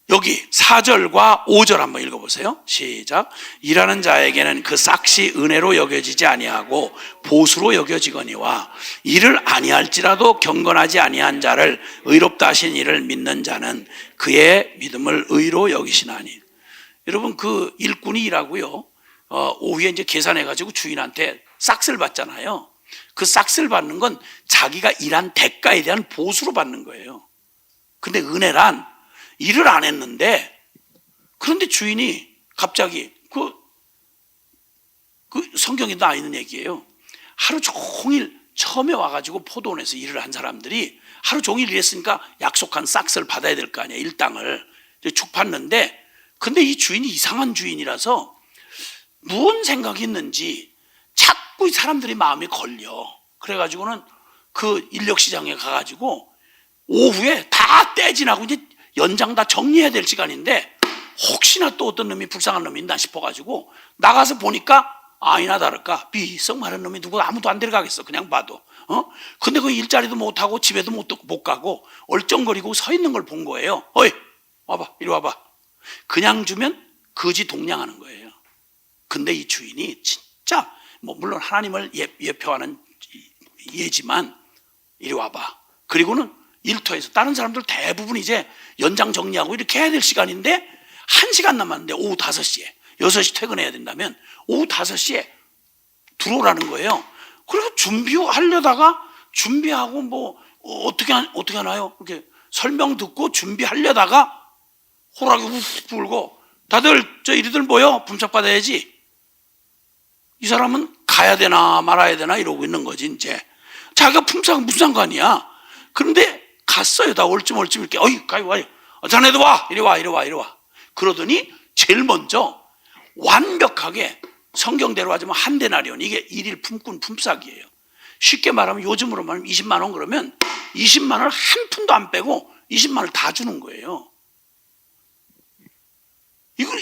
여기 4절과 5절 한번 읽어보세요. 시작. 일하는 자에게는 그 싹시 은혜로 여겨지지 아니하고 보수로 여겨지거니와 일을 아니할지라도 경건하지 아니한 자를 의롭다 하신 이를 믿는 자는 그의 믿음을 의로 여기시나니. 여러분 일꾼이 일하고요, 오후에 이제 계산해가지고 주인한테 싹스를 받잖아요. 그 싹스를 받는 건 자기가 일한 대가에 대한 보수로 받는 거예요. 근데 은혜란 일을 안 했는데, 그런데 주인이 갑자기 성경에 나와 있는 얘기예요. 하루 종일 처음에 와가지고 포도원에서 일을 한 사람들이 하루 종일 일했으니까 약속한 싹스를 받아야 될 거 아니에요. 일당을 축 받는데, 근데 이 주인이 이상한 주인이라서 무슨 생각이 있는지 자꾸 이 사람들이 마음에 걸려. 그래가지고는 인력시장에 가가지고 오후에 다 떼진하고 이제 연장 다 정리해야 될 시간인데 혹시나 또 어떤 놈이 불쌍한 놈이 있나 싶어가지고 나가서 보니까 아니나 다를까 비썩 마른 놈이 누구 아무도 안 데려가겠어. 그냥 봐도. 근데 그 일자리도 못하고 집에도 못 가고 얼쩡거리고 서 있는 걸 본 거예요. 어이 와봐, 이리 와봐. 그냥 주면 거지 동냥하는 거예요. 근데 이 주인이 진짜 물론 하나님을 예표하는 예지만 이리 와봐. 그리고는 일터에서 다른 사람들 대부분 이제 연장 정리하고 이렇게 해야 될 시간인데 1시간 남았는데 오후 5시에 6시 퇴근해야 된다면 오후 5시에 들어오라는 거예요. 그래서 준비하려다가 준비하고 뭐 어떻게 하나요? 이렇게 설명 듣고 준비하려다가 호랑이 훅 불고 다들 저 이리들 모여 품삯 받아야지. 이 사람은 가야 되나 말아야 되나 이러고 있는 거지 이제. 자기가 품삯은 무슨 상관이야. 그런데 갔어요. 다 얼쯤 이렇게. 어이 가요 와요. 자네도 와. 이리 와. 그러더니 제일 먼저 완벽하게 성경대로 하자면 한 데나리온, 이게 일일 품꾼 품삯이에요. 쉽게 말하면 요즘으로 말하면 20만 원 그러면 20만 원을 한 푼도 안 빼고 20만 원을 다 주는 거예요. 이거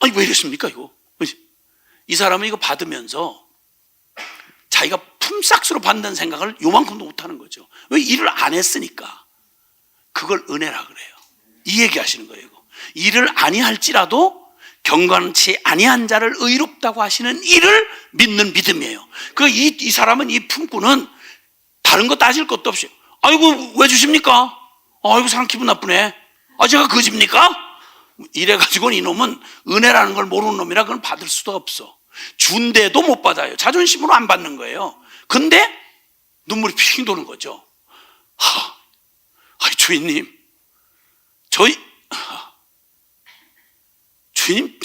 아니 왜 이랬습니까 이거? 이 사람은 이거 받으면서 자기가 품삯으로 받는 생각을 요만큼도 못하는 거죠. 왜? 일을 안 했으니까. 그걸 은혜라 그래요. 이 얘기 하시는 거예요. 이거. 일을 아니할지라도 경건치 아니한 자를 의롭다고 하시는 이를 믿는 믿음이에요. 이 사람은, 이 품꾼은 다른 거 따질 것도 없이, 아이고 왜 주십니까? 아이고 사람 기분 나쁘네. 제가 거짓입니까? 이래가지고는 이놈은 은혜라는 걸 모르는 놈이라 그건 받을 수도 없어. 준대도 못 받아요. 자존심으로 안 받는 거예요. 근데 눈물이 핑 도는 거죠. 주인님, 주인님,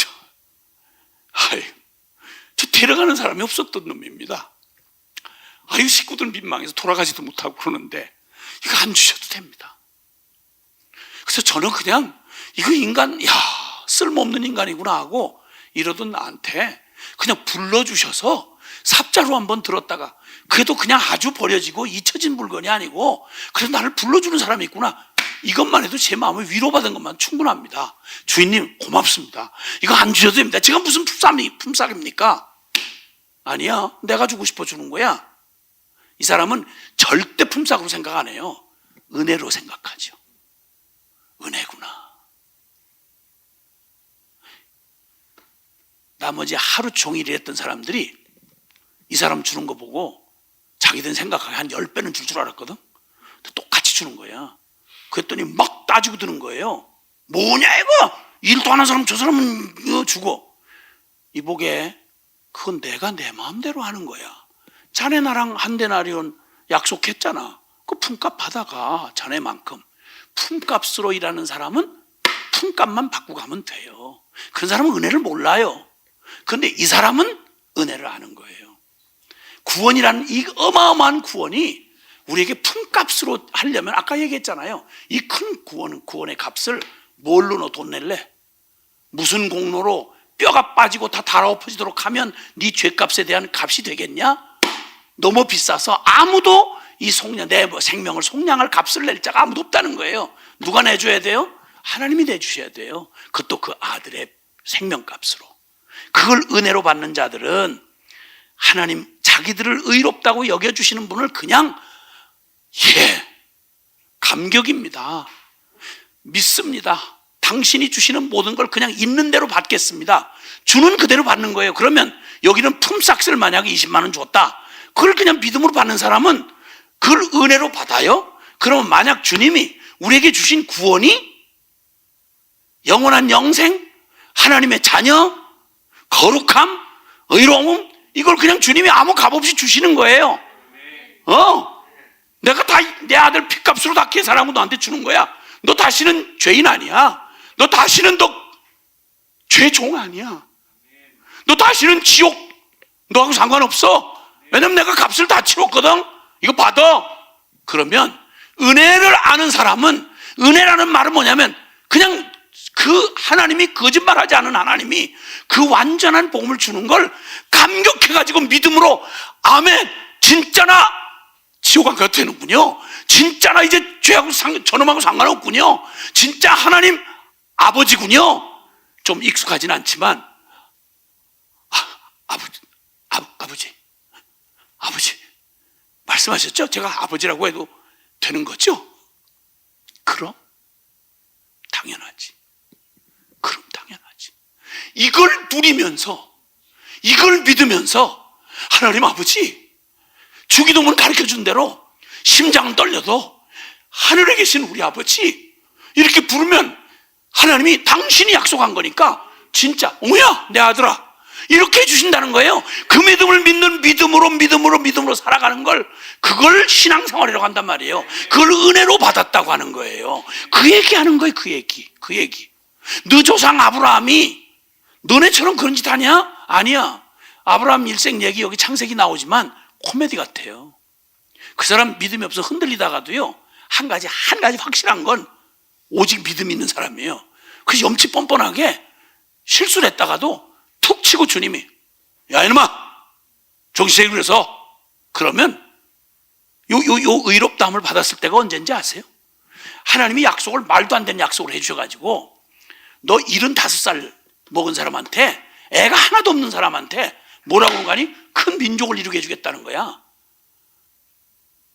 저 데려가는 사람이 없었던 놈입니다. 식구들 민망해서 돌아가지도 못하고 그러는데 이거 안 주셔도 됩니다. 그래서 저는 그냥 이거 인간, 쓸모없는 인간이구나 하고 이러던 나한테 그냥 불러주셔서 삽자로 한번 들었다가, 그래도 그냥 아주 버려지고 잊혀진 물건이 아니고 그래도 나를 불러주는 사람이 있구나, 이것만 해도 제 마음을 위로받은 것만 충분합니다. 주인님 고맙습니다. 이거 안 주셔도 됩니다. 제가 무슨 품삯입니까? 아니야, 내가 주고 싶어 주는 거야. 이 사람은 절대 품삯으로 생각 안 해요. 은혜로 생각하죠. 은혜구나. 나머지 하루 종일 일했던 사람들이 이 사람 주는 거 보고 자기들 생각하기 한 10배는 줄 알았거든. 똑같이 주는 거야. 그랬더니 막 따지고 드는 거예요. 뭐냐 이거, 일도 안 한 사람 저 사람은 이거 주고. 이보게, 그건 내가 내 마음대로 하는 거야. 자네 나랑 한 데나리온 약속했잖아. 그 품값 받아가. 자네만큼 품값으로 일하는 사람은 품값만 받고 가면 돼요. 그런 사람은 은혜를 몰라요. 그런데 이 사람은 은혜를 아는 거예요. 구원이라는 이 어마어마한 구원이 우리에게 품값으로 하려면, 아까 얘기했잖아요. 이 큰 구원의 값을 뭘로 너 돈 낼래? 무슨 공로로 뼈가 빠지고 다 달아엎어지도록 하면 네 죄값에 대한 값이 되겠냐? 너무 비싸서 아무도 이 내 생명을 속량할 값을 낼 자가 아무도 없다는 거예요. 누가 내줘야 돼요? 하나님이 내주셔야 돼요. 그것도 그 아들의 생명값으로. 그걸 은혜로 받는 자들은 하나님 자기들을 의롭다고 여겨주시는 분을 그냥 감격입니다. 믿습니다. 당신이 주시는 모든 걸 그냥 있는 대로 받겠습니다. 주는 그대로 받는 거예요. 그러면 여기는 품삯을 만약에 20만 원 줬다, 그걸 그냥 믿음으로 받는 사람은 그걸 은혜로 받아요. 그러면 만약 주님이 우리에게 주신 구원이 영원한 영생, 하나님의 자녀, 거룩함, 의로움, 이걸 그냥 주님이 아무 값 없이 주시는 거예요. 내가 다 내 아들 피값으로 다 계산하고 너한테 주는 거야. 너 다시는 죄인 아니야. 너 다시는 죄종 아니야. 너 다시는 지옥 너하고 상관없어. 왜냐면 내가 값을 다 치렀거든. 이거 받아. 그러면 은혜를 아는 사람은, 은혜라는 말은 뭐냐면 그냥 그 하나님이, 거짓말하지 않은 하나님이 그 완전한 복음을 주는 걸 감격해가지고 믿음으로, 아멘, 진짜나 지옥 안 가도 되는군요. 진짜나 이제 죄하고 저놈하고 상관없군요. 진짜 하나님 아버지군요. 좀 익숙하진 않지만 아버지 말씀하셨죠? 제가 아버지라고 해도 되는 거죠? 그럼 당연하지. 이걸 누리면서, 이걸 믿으면서 하나님 아버지, 주기도문 가르쳐준 대로 심장은 떨려도 하늘에 계신 우리 아버지 이렇게 부르면 하나님이 당신이 약속한 거니까 진짜, 어머야 내 아들아, 이렇게 해주신다는 거예요. 그 믿음을 믿는 믿음으로 살아가는 걸, 그걸 신앙생활이라고 한단 말이에요. 그걸 은혜로 받았다고 하는 거예요. 그 얘기하는 거예요. 그 얘기. 너 조상 아브라함이 너네처럼 그런 짓 하냐? 아니야. 아브라함 일생 얘기 여기 창세기 나오지만 코미디 같아요. 그 사람 믿음이 없어 흔들리다가도요, 한 가지 확실한 건 오직 믿음이 있는 사람이에요. 그래서 염치 뻔뻔하게 실수를 했다가도 툭 치고 주님이, 야 이놈아 정신 차리고, 그래서 그러면 요 의롭다함을 받았을 때가 언제인지 아세요? 하나님이 약속을, 말도 안 되는 약속을 해주셔가지고, 너 75살 먹은 사람한테, 애가 하나도 없는 사람한테 뭐라고 하니? 큰 민족을 이루게 해주겠다는 거야.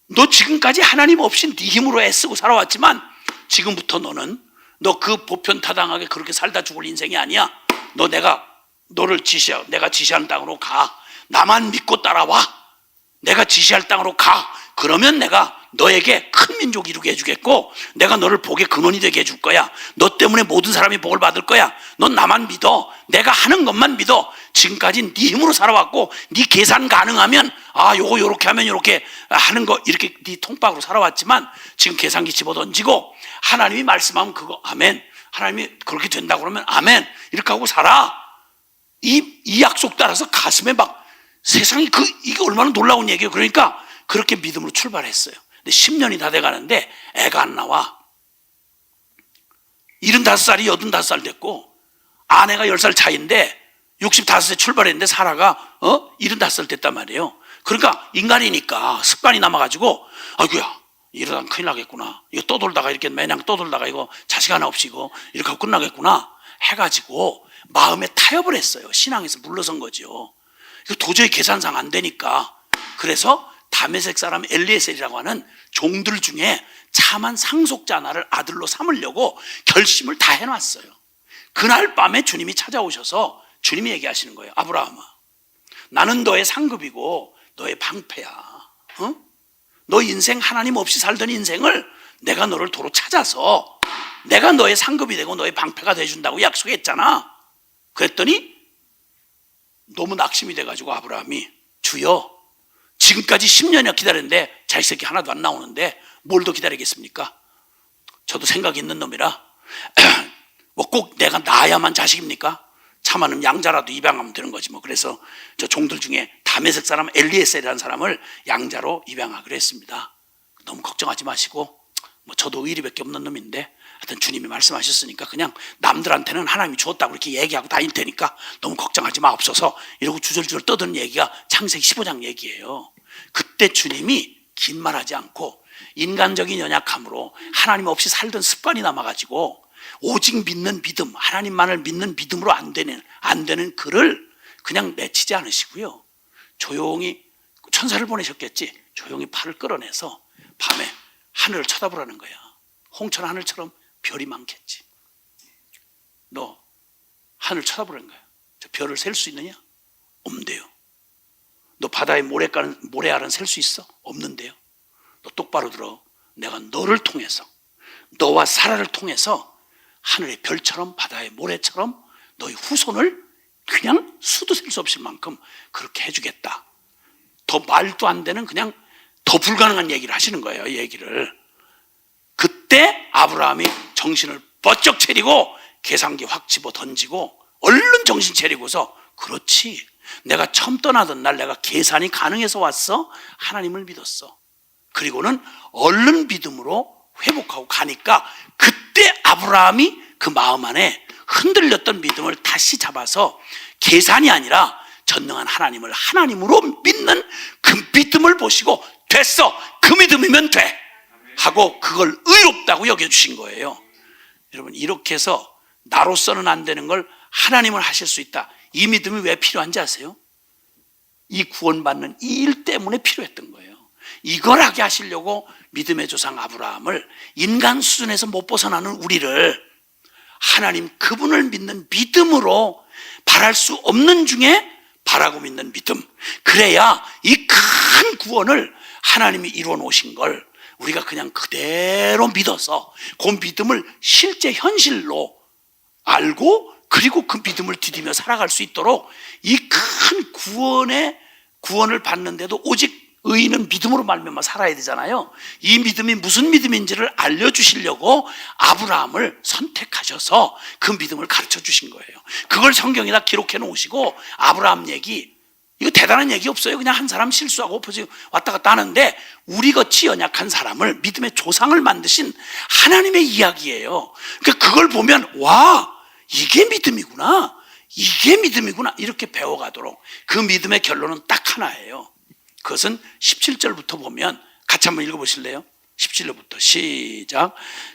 너 지금까지 하나님 없이 네 힘으로 애쓰고 살아왔지만 지금부터 너 그 보편타당하게 그렇게 살다 죽을 인생이 아니야. 내가 지시하는 땅으로 가. 나만 믿고 따라와. 내가 지시할 땅으로 가. 그러면 내가 너에게 큰 민족 이루게 해주겠고, 내가 너를 복의 근원이 되게 해줄 거야. 너 때문에 모든 사람이 복을 받을 거야. 넌 나만 믿어. 내가 하는 것만 믿어. 지금까지 네 힘으로 살아왔고, 네 계산 가능하면 요거 요렇게 하면 요렇게 하는 거, 이렇게 네 통박으로 살아왔지만 지금 계산기 집어던지고 하나님이 말씀하면 그거 아멘, 하나님이 그렇게 된다고 그러면 아멘, 이렇게 하고 살아. 이 약속 따라서 가슴에 막 세상이 이게 얼마나 놀라운 얘기예요. 그러니까 그렇게 믿음으로 출발했어요. 근데 10년이 다 돼가는데 애가 안 나와. 75살이 85살 됐고, 아내가 10살 차이인데 65세 출발했는데 사라가 75살 됐단 말이에요. 그러니까 인간이니까 습관이 남아가지고, 아이고야 이러다 큰일 나겠구나, 이거 떠돌다가 이렇게 매냥 떠돌다가 이거 자식 하나 없이 이렇게 하고 끝나겠구나 해가지고 마음에 타협을 했어요. 신앙에서 물러선 거죠. 이거 도저히 계산상 안 되니까. 그래서 다메섹 사람 엘리에셀이라고 하는 종들 중에 참한 상속자 하나를 아들로 삼으려고 결심을 다 해놨어요. 그날 밤에 주님이 찾아오셔서 주님이 얘기하시는 거예요. 아브라함아, 나는 너의 상급이고 너의 방패야. 너 인생 하나님 없이 살던 인생을 내가 너를 도로 찾아서 내가 너의 상급이 되고 너의 방패가 돼준다고 약속했잖아. 그랬더니 너무 낙심이 돼가지고 아브라함이, 주여 지금까지 10년이나 기다렸는데 자식 새끼 하나도 안 나오는데 뭘 더 기다리겠습니까? 저도 생각이 있는 놈이라 뭐 꼭 내가 낳아야만 자식입니까? 참아는 양자라도 입양하면 되는 거지 뭐. 그래서 저 종들 중에 다메섹 사람 엘리에셀이라는 사람을 양자로 입양하기로 했습니다. 너무 걱정하지 마시고, 뭐 저도 의리밖에 없는 놈인데 하여튼 주님이 말씀하셨으니까 그냥 남들한테는 하나님이 주었다고 이렇게 얘기하고 다닐 테니까 너무 걱정하지 마옵소서, 이러고 주절주절 떠드는 얘기가 창세기 15장 얘기예요. 그때 주님이 긴 말하지 않고 인간적인 연약함으로 하나님 없이 살던 습관이 남아가지고 오직 믿는 믿음, 하나님만을 믿는 믿음으로 안 되는 그를 그냥 내치지 않으시고요, 조용히 천사를 보내셨겠지, 조용히 팔을 끌어내서 밤에 하늘을 쳐다보라는 거야. 홍천 하늘처럼 별이 많겠지. 너 하늘 쳐다보라는 거야. 저 별을 셀 수 있느냐? 없는데요. 너 바다에 모래알은 셀 수 있어? 없는데요. 너 똑바로 들어. 내가 너를 통해서, 너와 사라를 통해서 하늘의 별처럼 바다의 모래처럼 너희 후손을 그냥 수도 셀 수 없을 만큼 그렇게 해주겠다. 더 말도 안 되는, 그냥 더 불가능한 얘기를 하시는 거예요. 얘기를. 그때 아브라함이 정신을 번쩍 차리고 계산기 확 집어 던지고 얼른 정신 차리고서, 그렇지, 내가 처음 떠나던 날 내가 계산이 가능해서 왔어. 하나님을 믿었어. 그리고는 얼른 믿음으로 회복하고 가니까 그때 아브라함이 그 마음 안에 흔들렸던 믿음을 다시 잡아서 계산이 아니라 전능한 하나님을 하나님으로 믿는 그 믿음을 보시고, 됐어, 그 믿음이면 돼 하고 그걸 의롭다고 여겨주신 거예요. 여러분, 이렇게 해서 나로서는 안 되는 걸 하나님을 하실 수 있다. 이 믿음이 왜 필요한지 아세요? 이 구원받는 이 일 때문에 필요했던 거예요. 이걸 하게 하시려고 믿음의 조상 아브라함을, 인간 수준에서 못 벗어나는 우리를 하나님 그분을 믿는 믿음으로 바랄 수 없는 중에 바라고 믿는 믿음, 그래야 이 큰 구원을 하나님이 이루어 놓으신 걸 우리가 그냥 그대로 믿어서 그 믿음을 실제 현실로 알고 그리고 그 믿음을 디디며 살아갈 수 있도록 이 큰 구원을 받는데도 오직 의인은 믿음으로 말미암아 살아야 되잖아요. 이 믿음이 무슨 믿음인지를 알려주시려고 아브라함을 선택하셔서 그 믿음을 가르쳐 주신 거예요. 그걸 성경에다 기록해 놓으시고 아브라함 얘기, 이거 대단한 얘기 없어요. 그냥 한 사람 실수하고 왔다 갔다 하는데 우리같이 연약한 사람을 믿음의 조상을 만드신 하나님의 이야기예요. 그러니까 그걸 보면 와, 이게 믿음이구나, 이게 믿음이구나, 이렇게 배워가도록. 그 믿음의 결론은 딱 하나예요. 그것은 17절부터 보면 같이 한번 읽어보실래요? 17절부터 시작.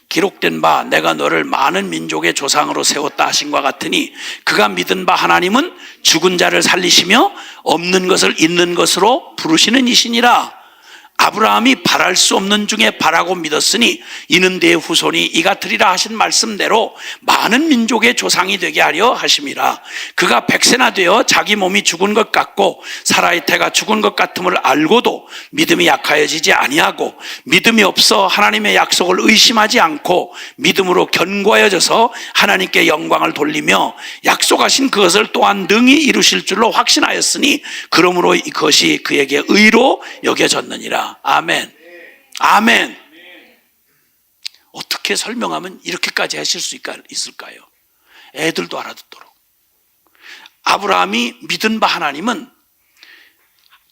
기록된 바 내가 너를 많은 민족의 조상으로 세웠다 하신과 같으니 그가 믿은 바 하나님은 죽은 자를 살리시며 없는 것을 있는 것으로 부르시는 이시니라. 아브라함이 바랄 수 없는 중에 바라고 믿었으니 이는 내 후손이 이같으리라 하신 말씀대로 많은 민족의 조상이 되게 하려 하심이라. 그가 100세나 되어 자기 몸이 죽은 것 같고 사라의 태가 죽은 것 같음을 알고도 믿음이 약하여지지 아니하고 믿음이 없어 하나님의 약속을 의심하지 않고 믿음으로 견고하여져서 하나님께 영광을 돌리며 약속하신 그것을 또한 능히 이루실 줄로 확신하였으니 그러므로 이것이 그에게 의로 여겨졌느니라. 아멘. 아멘. 어떻게 설명하면 이렇게까지 하실 수 있을까요? 애들도 알아듣도록. 아브라함이 믿은 바 하나님은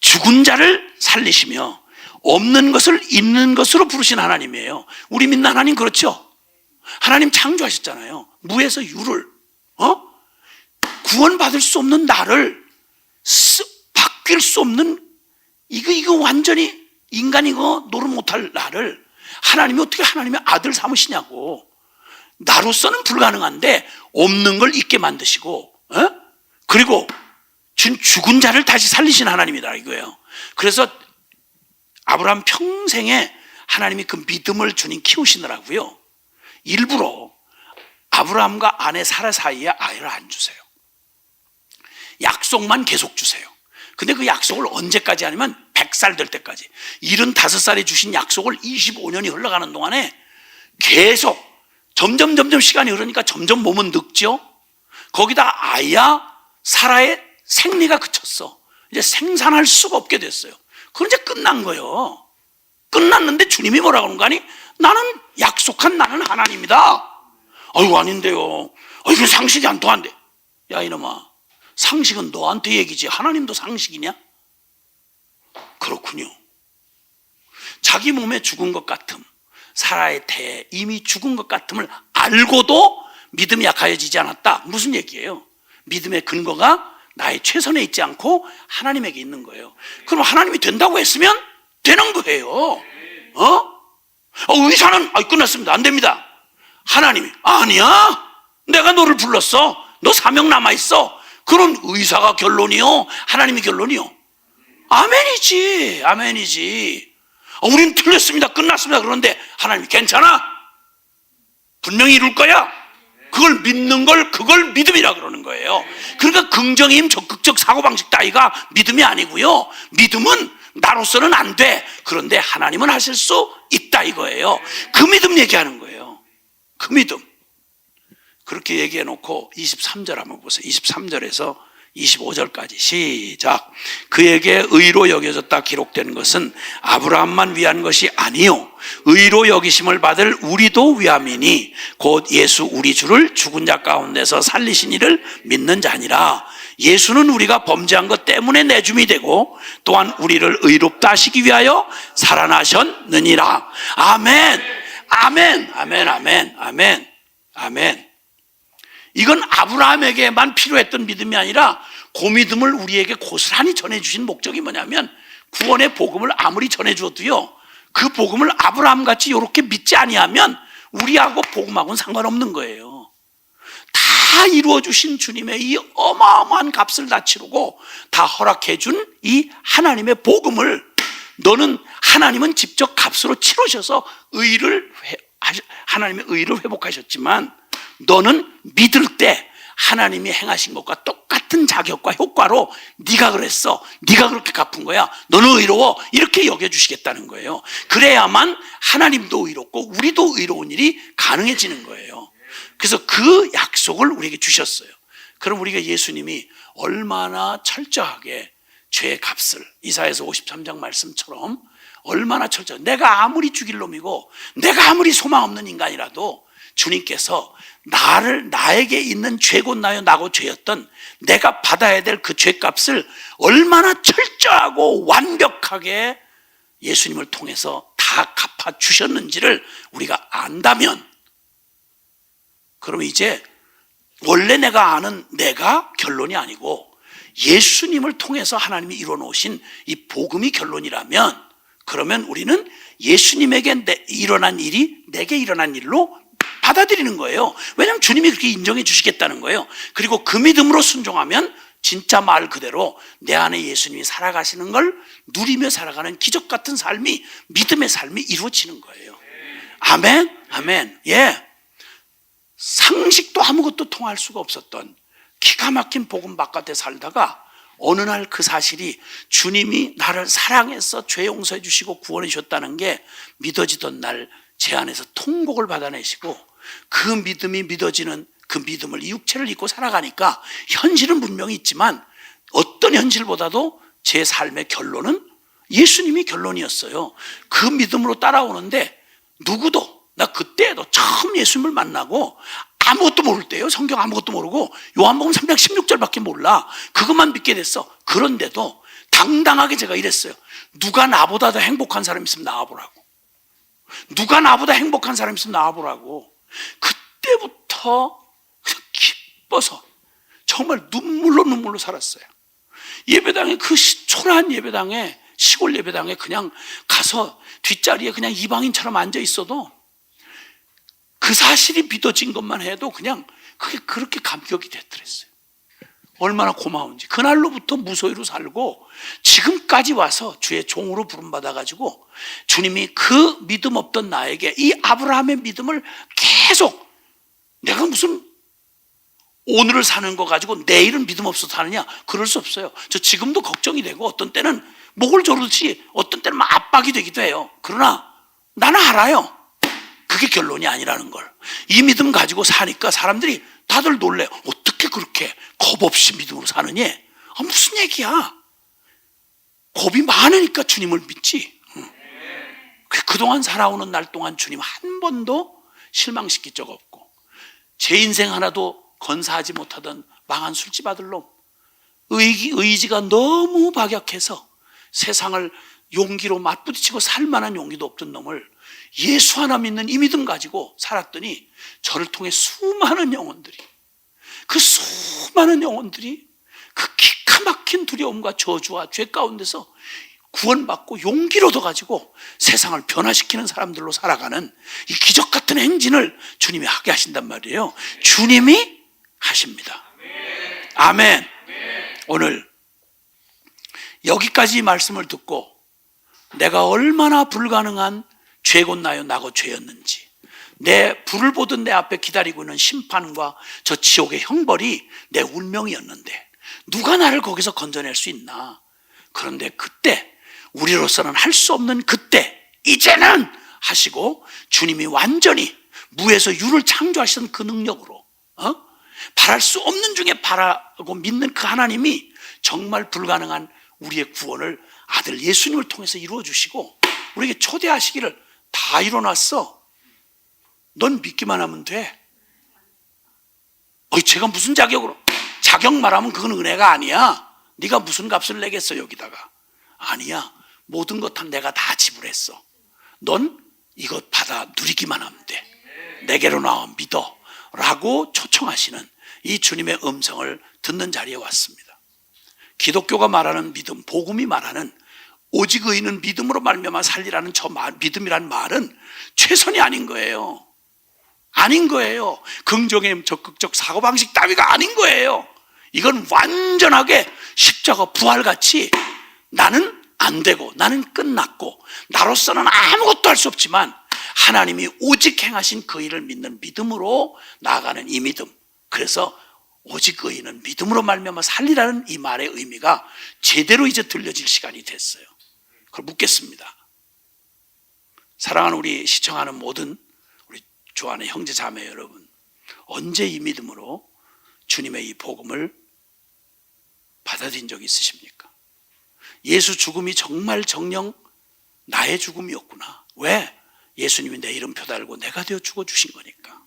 죽은 자를 살리시며 없는 것을 있는 것으로 부르신 하나님이에요. 우리 믿는 하나님 그렇죠? 하나님 창조하셨잖아요. 무에서 유를, 구원받을 수 없는 나를 바뀔 수 없는 이거 완전히 인간이 노릇 못할 나를 하나님이 어떻게 하나님의 아들 삼으시냐고. 나로서는 불가능한데 없는 걸 있게 만드시고, 그리고 죽은 자를 다시 살리신 하나님이다 이거예요. 그래서 아브라함 평생에 하나님이 그 믿음을 주님 키우시느라고요, 일부러 아브라함과 아내 사라 사이에 아이를 안 주세요. 약속만 계속 주세요. 근데 그 약속을 언제까지 하냐면 100살 될 때까지. 75살에 주신 약속을 25년이 흘러가는 동안에 계속 점점 시간이 흐르니까 점점 몸은 늙죠. 거기다 아이야 사라의 생리가 그쳤어. 이제 생산할 수가 없게 됐어요. 그럼 이제 끝난 거예요. 끝났는데 주님이 뭐라고 하는 거 아니? 나는 약속한 나는 하나님이다. 아이고 아닌데요. 이거 상식이 안 통한대. 야 이놈아, 상식은 너한테 얘기지 하나님도 상식이냐? 그렇군요. 자기 몸에 죽은 것 같음, 사라의 태에 이미 죽은 것 같음을 알고도 믿음이 약하여지지 않았다. 무슨 얘기예요? 믿음의 근거가 나의 최선에 있지 않고 하나님에게 있는 거예요. 그럼 하나님이 된다고 했으면 되는 거예요. 의사는 끝났습니다. 안 됩니다. 하나님이 아니야, 내가 너를 불렀어, 너 사명 남아있어. 그럼 의사가 결론이요, 하나님이 결론이요? 아멘이지, 아멘이지. 우린 틀렸습니다, 끝났습니다. 그런데 하나님이 괜찮아, 분명히 이룰 거야. 그걸 믿는 걸, 그걸 믿음이라 그러는 거예요. 그러니까 긍정의 힘, 적극적 사고방식 따위가 믿음이 아니고요, 믿음은 나로서는 안 돼, 그런데 하나님은 하실 수 있다 이거예요. 그 믿음 얘기하는 거예요. 그 믿음. 그렇게 얘기해 놓고 23절 한번 보세요. 23절에서 25절까지 시작. 그에게 의로 여겨졌다 기록된 것은 아브라함만 위한 것이 아니요 의로 여기심을 받을 우리도 위함이니 곧 예수 우리 주를 죽은 자 가운데서 살리신 이를 믿는 자니라. 예수는 우리가 범죄한 것 때문에 내줌이 되고 또한 우리를 의롭다 하시기 위하여 살아나셨느니라. 아멘, 아멘, 아멘, 아멘, 아멘, 아멘. 이건 아브라함에게만 필요했던 믿음이 아니라 그 믿음을 우리에게 고스란히 전해주신 목적이 뭐냐면, 구원의 복음을 아무리 전해줘도요, 그 복음을 아브라함같이 이렇게 믿지 아니하면 우리하고 복음하고는 상관없는 거예요. 다 이루어주신 주님의 이 어마어마한 값을 다 치르고 다 허락해준 이 하나님의 복음을, 너는 하나님은 직접 값으로 치르셔서 하나님의 의를 회복하셨지만 너는 믿을 때 하나님이 행하신 것과 똑같은 자격과 효과로 네가 그랬어, 네가 그렇게 갚은 거야, 너는 의로워, 이렇게 여겨주시겠다는 거예요. 그래야만 하나님도 의롭고 우리도 의로운 일이 가능해지는 거예요. 그래서 그 약속을 우리에게 주셨어요. 그럼 우리가 예수님이 얼마나 철저하게 죄의 값을, 이사야서 53장 말씀처럼 얼마나 철저하게, 내가 아무리 죽일 놈이고 내가 아무리 소망 없는 인간이라도 주님께서 나에게 있는 죄고 나요 나고 죄였던 내가 받아야 될 그 죄값을 얼마나 철저하고 완벽하게 예수님을 통해서 다 갚아주셨는지를 우리가 안다면, 그러면 이제 원래 내가 아는 내가 결론이 아니고 예수님을 통해서 하나님이 이뤄놓으신 이 복음이 결론이라면, 그러면 우리는 예수님에게 일어난 일이 내게 일어난 일로 받아들이는 거예요. 왜냐하면 주님이 그렇게 인정해 주시겠다는 거예요. 그리고 그 믿음으로 순종하면 진짜 말 그대로 내 안에 예수님이 살아가시는 걸 누리며 살아가는 기적 같은 삶이, 믿음의 삶이 이루어지는 거예요. 아멘, 아멘. 예, 상식도 아무것도 통할 수가 없었던 기가 막힌 복음 바깥에 살다가 어느 날 그 사실이 주님이 나를 사랑해서 죄 용서해 주시고 구원해 주셨다는 게 믿어지던 날 제 안에서 통곡을 받아내시고, 그 믿음이 믿어지는 그 믿음을, 이 육체를 입고 살아가니까 현실은 분명히 있지만 어떤 현실보다도 제 삶의 결론은 예수님이 결론이었어요. 그 믿음으로 따라오는데 누구도, 나 그때도 처음 예수님을 만나고 아무것도 모를 때예요. 성경 아무것도 모르고 요한복음 3장 16절밖에 몰라. 그것만 믿게 됐어. 그런데도 당당하게 제가 이랬어요. 누가 나보다 더 행복한 사람 있으면 나와보라고. 누가 나보다 행복한 사람 있으면 나와보라고. 그때부터 기뻐서 정말 눈물로 살았어요. 예배당에, 그 초라한 예배당에, 시골 예배당에 그냥 가서 뒷자리에 그냥 이방인처럼 앉아 있어도 그 사실이 믿어진 것만 해도 그냥 그게 그렇게 감격이 됐더랬어요. 얼마나 고마운지. 그날로부터 무소유로 살고 지금까지 와서 주의 종으로 부름받아가지고 주님이 그 믿음 없던 나에게 이 아브라함의 믿음을 계속, 내가 무슨 오늘을 사는 거 가지고 내일은 믿음 없어서 사느냐, 그럴 수 없어요. 저 지금도 걱정이 되고 어떤 때는 목을 조르듯이 어떤 때는 막 압박이 되기도 해요. 그러나 나는 알아요. 그게 결론이 아니라는 걸. 이 믿음 가지고 사니까 사람들이 다들 놀래요. 어떻게 그렇게 겁 없이 믿음으로 사느니? 무슨 얘기야? 겁이 많으니까 주님을 믿지. 그동안 살아오는 날 동안 주님 한 번도 실망시킨 적 없고, 제 인생 하나도 건사하지 못하던 망한 술집 아들 놈, 의지가 너무 박약해서 세상을 용기로 맞부딪히고 살 만한 용기도 없던 놈을 예수 하나 믿는 이 믿음 가지고 살았더니 저를 통해 수많은 영혼들이, 그 수많은 영혼들이 그 기가 막힌 두려움과 저주와 죄 가운데서 구원받고 용기를 얻어가지고 세상을 변화시키는 사람들로 살아가는 이 기적 같은 행진을 주님이 하게 하신단 말이에요. 주님이 하십니다. 아멘. 오늘 여기까지 말씀을 듣고 내가 얼마나 불가능한 죄고 나요 나고 죄였는지, 내 불을 보던 내 앞에 기다리고 있는 심판과 저 지옥의 형벌이 내 운명이었는데 누가 나를 거기서 건져낼 수 있나. 그런데 그때, 우리로서는 할 수 없는 그때, 이제는 하시고 주님이 완전히 무에서 유를 창조하시던 그 능력으로 바랄 수 없는 중에 바라고 믿는 그 하나님이 정말 불가능한 우리의 구원을 아들 예수님을 통해서 이루어 주시고 우리에게 초대하시기를, 다 이뤄놨어. 넌 믿기만 하면 돼. 제가 무슨 자격으로, 자격 말하면 그건 은혜가 아니야. 네가 무슨 값을 내겠어 여기다가. 아니야. 모든 것 다 내가 다 지불했어. 넌 이것 받아 누리기만 하면 돼. 내게로 나와 믿어 라고 초청하시는 이 주님의 음성을 듣는 자리에 왔습니다. 기독교가 말하는 믿음, 복음이 말하는 오직 의인은 믿음으로 말미암아 살리라는 저 믿음이란 말은 최선이 아닌 거예요. 아닌 거예요. 긍정의 적극적 사고방식 따위가 아닌 거예요. 이건 완전하게 십자가 부활같이 나는 안 되고 나는 끝났고 나로서는 아무것도 할 수 없지만 하나님이 오직 행하신 그 일을 믿는 믿음으로 나아가는 이 믿음. 그래서 오직 의인은 믿음으로 말미암아 살리라는 이 말의 의미가 제대로 이제 들려질 시간이 됐어요. 그걸 묻겠습니다. 사랑하는 우리 시청하는 모든 우리 주 안의 형제 자매 여러분, 언제 이 믿음으로 주님의 이 복음을 받아들인 적이 있으십니까? 예수 죽음이 정말 정녕 나의 죽음이었구나. 왜? 예수님이 내 이름표 달고 내가 되어 죽어주신 거니까.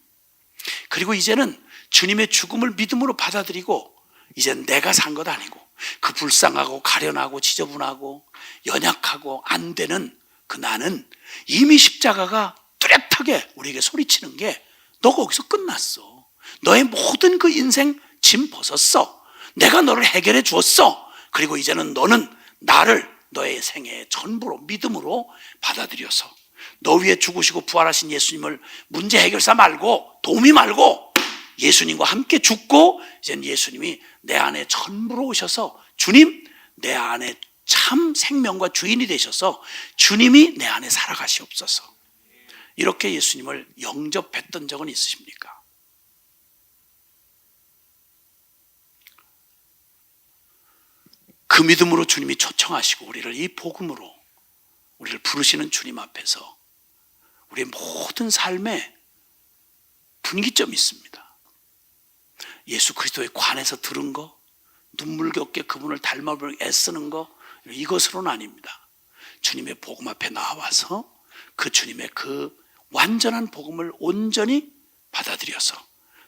그리고 이제는 주님의 죽음을 믿음으로 받아들이고 이제는 내가 산 것 아니고 그 불쌍하고 가련하고 지저분하고 연약하고 안 되는 그 나는 이미 십자가가 뚜렷하게 우리에게 소리치는 게 너 거기서 끝났어. 너의 모든 그 인생 짐 벗었어. 내가 너를 해결해 주었어. 그리고 이제는 너는 나를 너의 생애의 전부로 믿음으로 받아들여서 너 위에 죽으시고 부활하신 예수님을 문제 해결사 말고 도우미 말고 예수님과 함께 죽고 이제는 예수님이 내 안에 전부로 오셔서 주님 내 안에 참 생명과 주인이 되셔서 주님이 내 안에 살아가시옵소서. 이렇게 예수님을 영접했던 적은 있으십니까? 그 믿음으로 주님이 초청하시고 우리를 이 복음으로 우리를 부르시는 주님 앞에서 우리의 모든 삶에 분기점이 있습니다. 예수 그리스도에 관해서 들은 거, 눈물겹게 그분을 닮아보려고 애쓰는 거, 이것으로는 아닙니다. 주님의 복음 앞에 나와서 그 주님의 그 완전한 복음을 온전히 받아들여서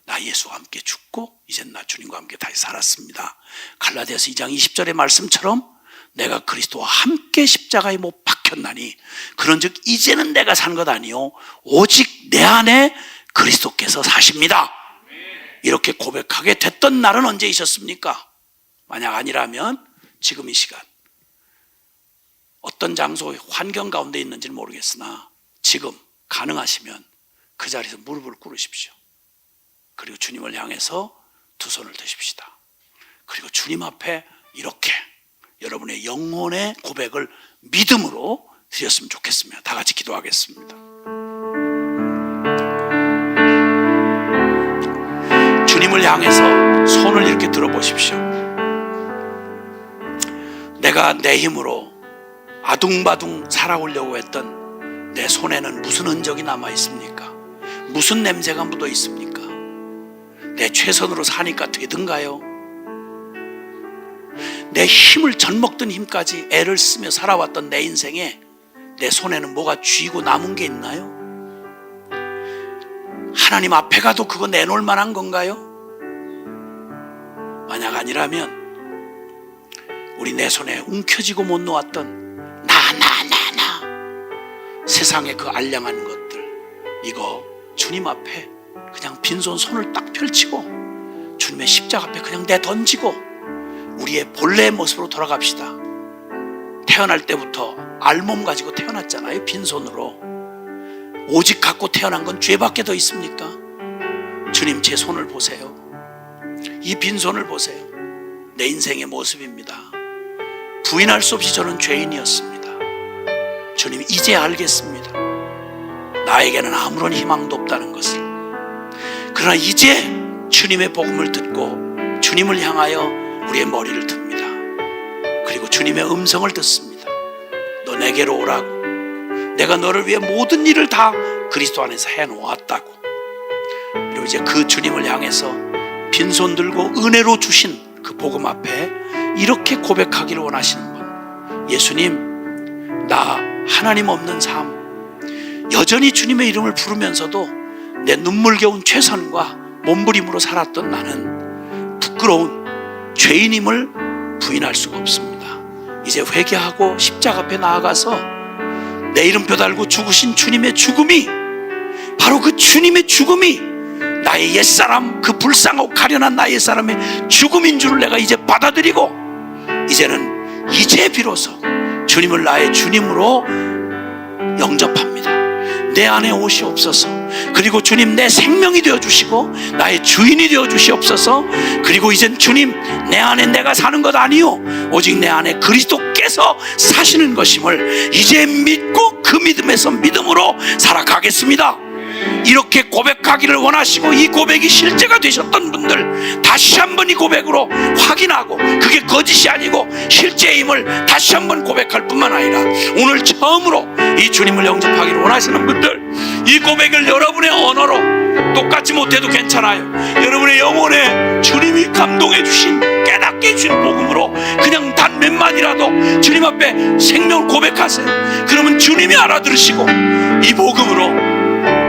나 예수와 함께 죽고 이젠 나 주님과 함께 다시 살았습니다. 갈라디아서 2장 20절의 말씀처럼 내가 그리스도와 함께 십자가에 못 박혔나니 그런즉 이제는 내가 산 것 아니요 오직 내 안에 그리스도께서 사십니다. 이렇게 고백하게 됐던 날은 언제 있었습니까? 만약 아니라면 지금 이 시간 어떤 장소 환경 가운데 있는지는 모르겠으나 지금 가능하시면 그 자리에서 무릎을 꿇으십시오. 그리고 주님을 향해서 두 손을 드십시다. 그리고 주님 앞에 이렇게 여러분의 영혼의 고백을 믿음으로 드렸으면 좋겠습니다. 다 같이 기도하겠습니다. 주님을 향해서 손을 이렇게 들어보십시오. 내가 내 힘으로 아둥바둥 살아오려고 했던 내 손에는 무슨 흔적이 남아 있습니까? 무슨 냄새가 묻어 있습니까? 내 최선으로 사니까 되든가요? 내 힘을 젖먹던 힘까지 애를 쓰며 살아왔던 내 인생에 내 손에는 뭐가 쥐고 남은 게 있나요? 하나님 앞에 가도 그거 내놓을 만한 건가요? 만약 아니라면 우리 내 손에 움켜쥐고 못 놓았던 나 세상의 그 알량한 것들 이거 주님 앞에 그냥 빈손 손을 딱 펼치고 주님의 십자가 앞에 그냥 내던지고 우리의 본래의 모습으로 돌아갑시다. 태어날 때부터 알몸 가지고 태어났잖아요. 빈손으로. 오직 갖고 태어난 건 죄밖에 더 있습니까? 주님 제 손을 보세요. 이 빈손을 보세요. 내 인생의 모습입니다. 부인할 수 없이 저는 죄인이었습니다. 주님 이제 알겠습니다. 나에게는 아무런 희망도 없다는 것을. 그러나 이제 주님의 복음을 듣고 주님을 향하여 우리의 머리를 듭니다. 그리고 주님의 음성을 듣습니다. 너 내게로 오라고. 내가 너를 위해 모든 일을 다 그리스도 안에서 해놓았다고. 그리고 이제 그 주님을 향해서 빈손 들고 은혜로 주신 그 복음 앞에 이렇게 고백하기를 원하시는 분. 예수님, 나 하나님 없는 삶, 여전히 주님의 이름을 부르면서도 내 눈물겨운 최선과 몸부림으로 살았던 나는 부끄러운 죄인임을 부인할 수가 없습니다. 이제 회개하고 십자가 앞에 나아가서 내 이름표 달고 죽으신 주님의 죽음이, 바로 그 주님의 죽음이 나의 옛사람, 그 불쌍하고 가련한 나의 옛사람의 죽음인 줄을 내가 이제 받아들이고 이제는 이제 비로소 주님을 나의 주님으로 영접합니다. 내 안에 오시옵소서. 그리고 주님 내 생명이 되어주시고 나의 주인이 되어주시옵소서. 그리고 이젠 주님 내 안에 내가 사는 것 아니요 오직 내 안에 그리스도께서 사시는 것임을 이제 믿고 그 믿음에서 믿음으로 살아가겠습니다. 이렇게 고백하기를 원하시고 이 고백이 실제가 되셨던 분들 다시 한번 이 고백으로 확인하고 그게 거짓이 아니고 실제임을 다시 한번 고백할 뿐만 아니라 오늘 처음으로 이 주님을 영접하기를 원하시는 분들 이 고백을 여러분의 언어로 똑같이 못해도 괜찮아요. 여러분의 영혼에 주님이 감동해 주신, 깨닫게 해주신 복음으로 그냥 단 몇 마디라도 주님 앞에 생명을 고백하세요. 그러면 주님이 알아들으시고 이 복음으로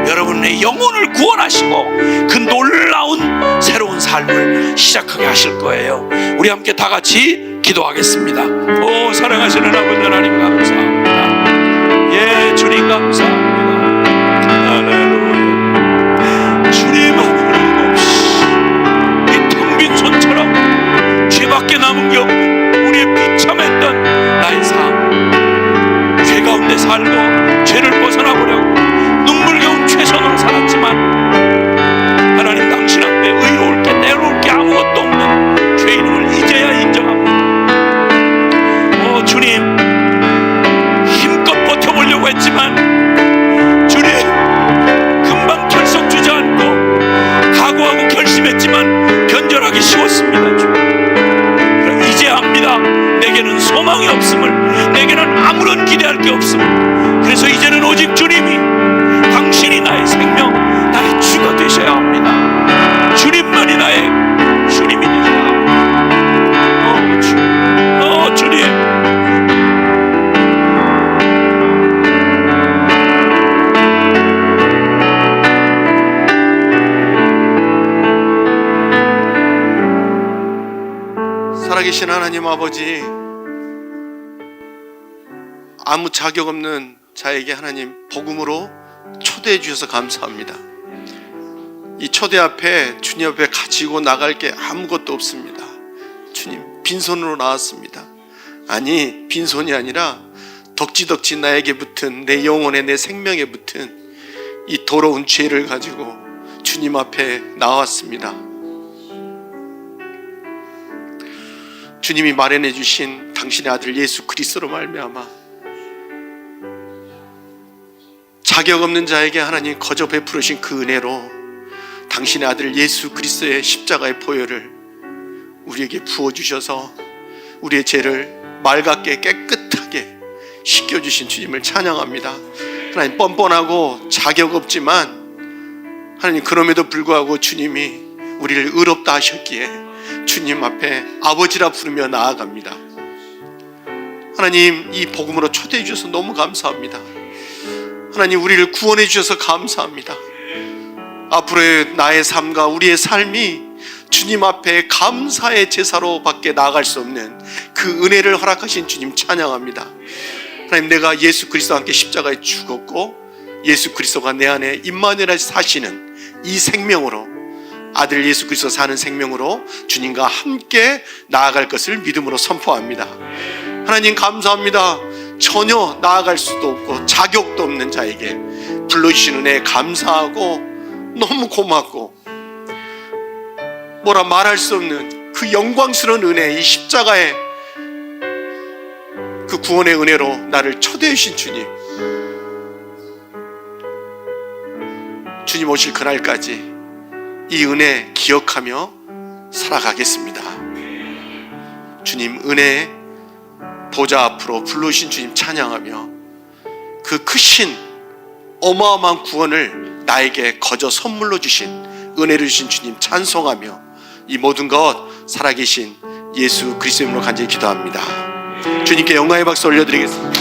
여러분의 영혼을 구원하시고 그 놀라운 새로운 삶을 시작하게 하실 거예요. 우리 함께 다 같이 기도하겠습니다. 오, 사랑하시는 아버지 하나님 감사합니다. 예, 주님 감사합니다. 할렐루야. 주님 하나님 없이 이 텅 빈 손처럼 죄밖에 남은 게 없는 우리의 비참했던 나의 삶, 죄 가운데 살고 죄를 벗어나보려고 눈물겨운 최선으로 살았지만 하나님 당신 앞에 의로울 게 내놓을 게 아무것도 없는 죄인임을 이제야 인정합니다. 오 주님, 힘껏 버텨보려고 했지만 주님 금방 결석 주저앉고 각오하고 결심했지만 변절하기 쉬웠습니다. 주님, 이제 압니다. 내게는 소망이 없음을, 내게는 아무런 기대할 게 없음을. 그래서 이제는 오직 주님이, 당신이 나의 생명, 나의 주가 되셔야 합니다. 주님만이 나의 주님이 되셔야 합니다. 주님, 살아계신 하나님 아버지, 아무 자격 없는 자에게 하나님 복음으로 초대해 주셔서 감사합니다. 이 초대 앞에 주님 앞에 가지고 나갈 게 아무것도 없습니다. 주님, 빈손으로 나왔습니다. 아니, 빈손이 아니라 덕지덕지 나에게 붙은, 내 영혼에, 내 생명에 붙은 이 더러운 죄를 가지고 주님 앞에 나왔습니다. 주님이 마련해 주신 당신의 아들 예수 그리스도로 말미암아 자격 없는 자에게 하나님 거저 베푸르신 그 은혜로 당신의 아들 예수 그리스도의 십자가의 보혈을 우리에게 부어주셔서 우리의 죄를 맑게 깨끗하게 씻겨주신 주님을 찬양합니다. 하나님, 뻔뻔하고 자격 없지만 하나님 그럼에도 불구하고 주님이 우리를 의롭다 하셨기에 주님 앞에 아버지라 부르며 나아갑니다. 하나님, 이 복음으로 초대해 주셔서 너무 감사합니다. 하나님, 우리를 구원해 주셔서 감사합니다. 앞으로의 나의 삶과 우리의 삶이 주님 앞에 감사의 제사로 밖에 나아갈 수 없는 그 은혜를 허락하신 주님 찬양합니다. 하나님, 내가 예수 그리스도와 함께 십자가에 죽었고 예수 그리스도가 내 안에 임마누엘 사시는 이 생명으로, 아들 예수 그리스도 사는 생명으로 주님과 함께 나아갈 것을 믿음으로 선포합니다. 하나님 감사합니다. 전혀 나아갈 수도 없고 자격도 없는 자에게 불러주신 은혜에 감사하고 너무 고맙고 뭐라 말할 수 없는 그 영광스러운 은혜, 이 십자가의 그 구원의 은혜로 나를 초대해 주신 주님, 주님 오실 그날까지 이 은혜 기억하며 살아가겠습니다. 주님 은혜의 보좌 앞으로 불러주신 주님 찬양하며 그 크신 어마어마한 구원을 나에게 거저 선물로 주신, 은혜를 주신 주님 찬송하며 이 모든 것 살아계신 예수 그리스도 이름으로 간절히 기도합니다. 주님께 영광의 박수 올려드리겠습니다.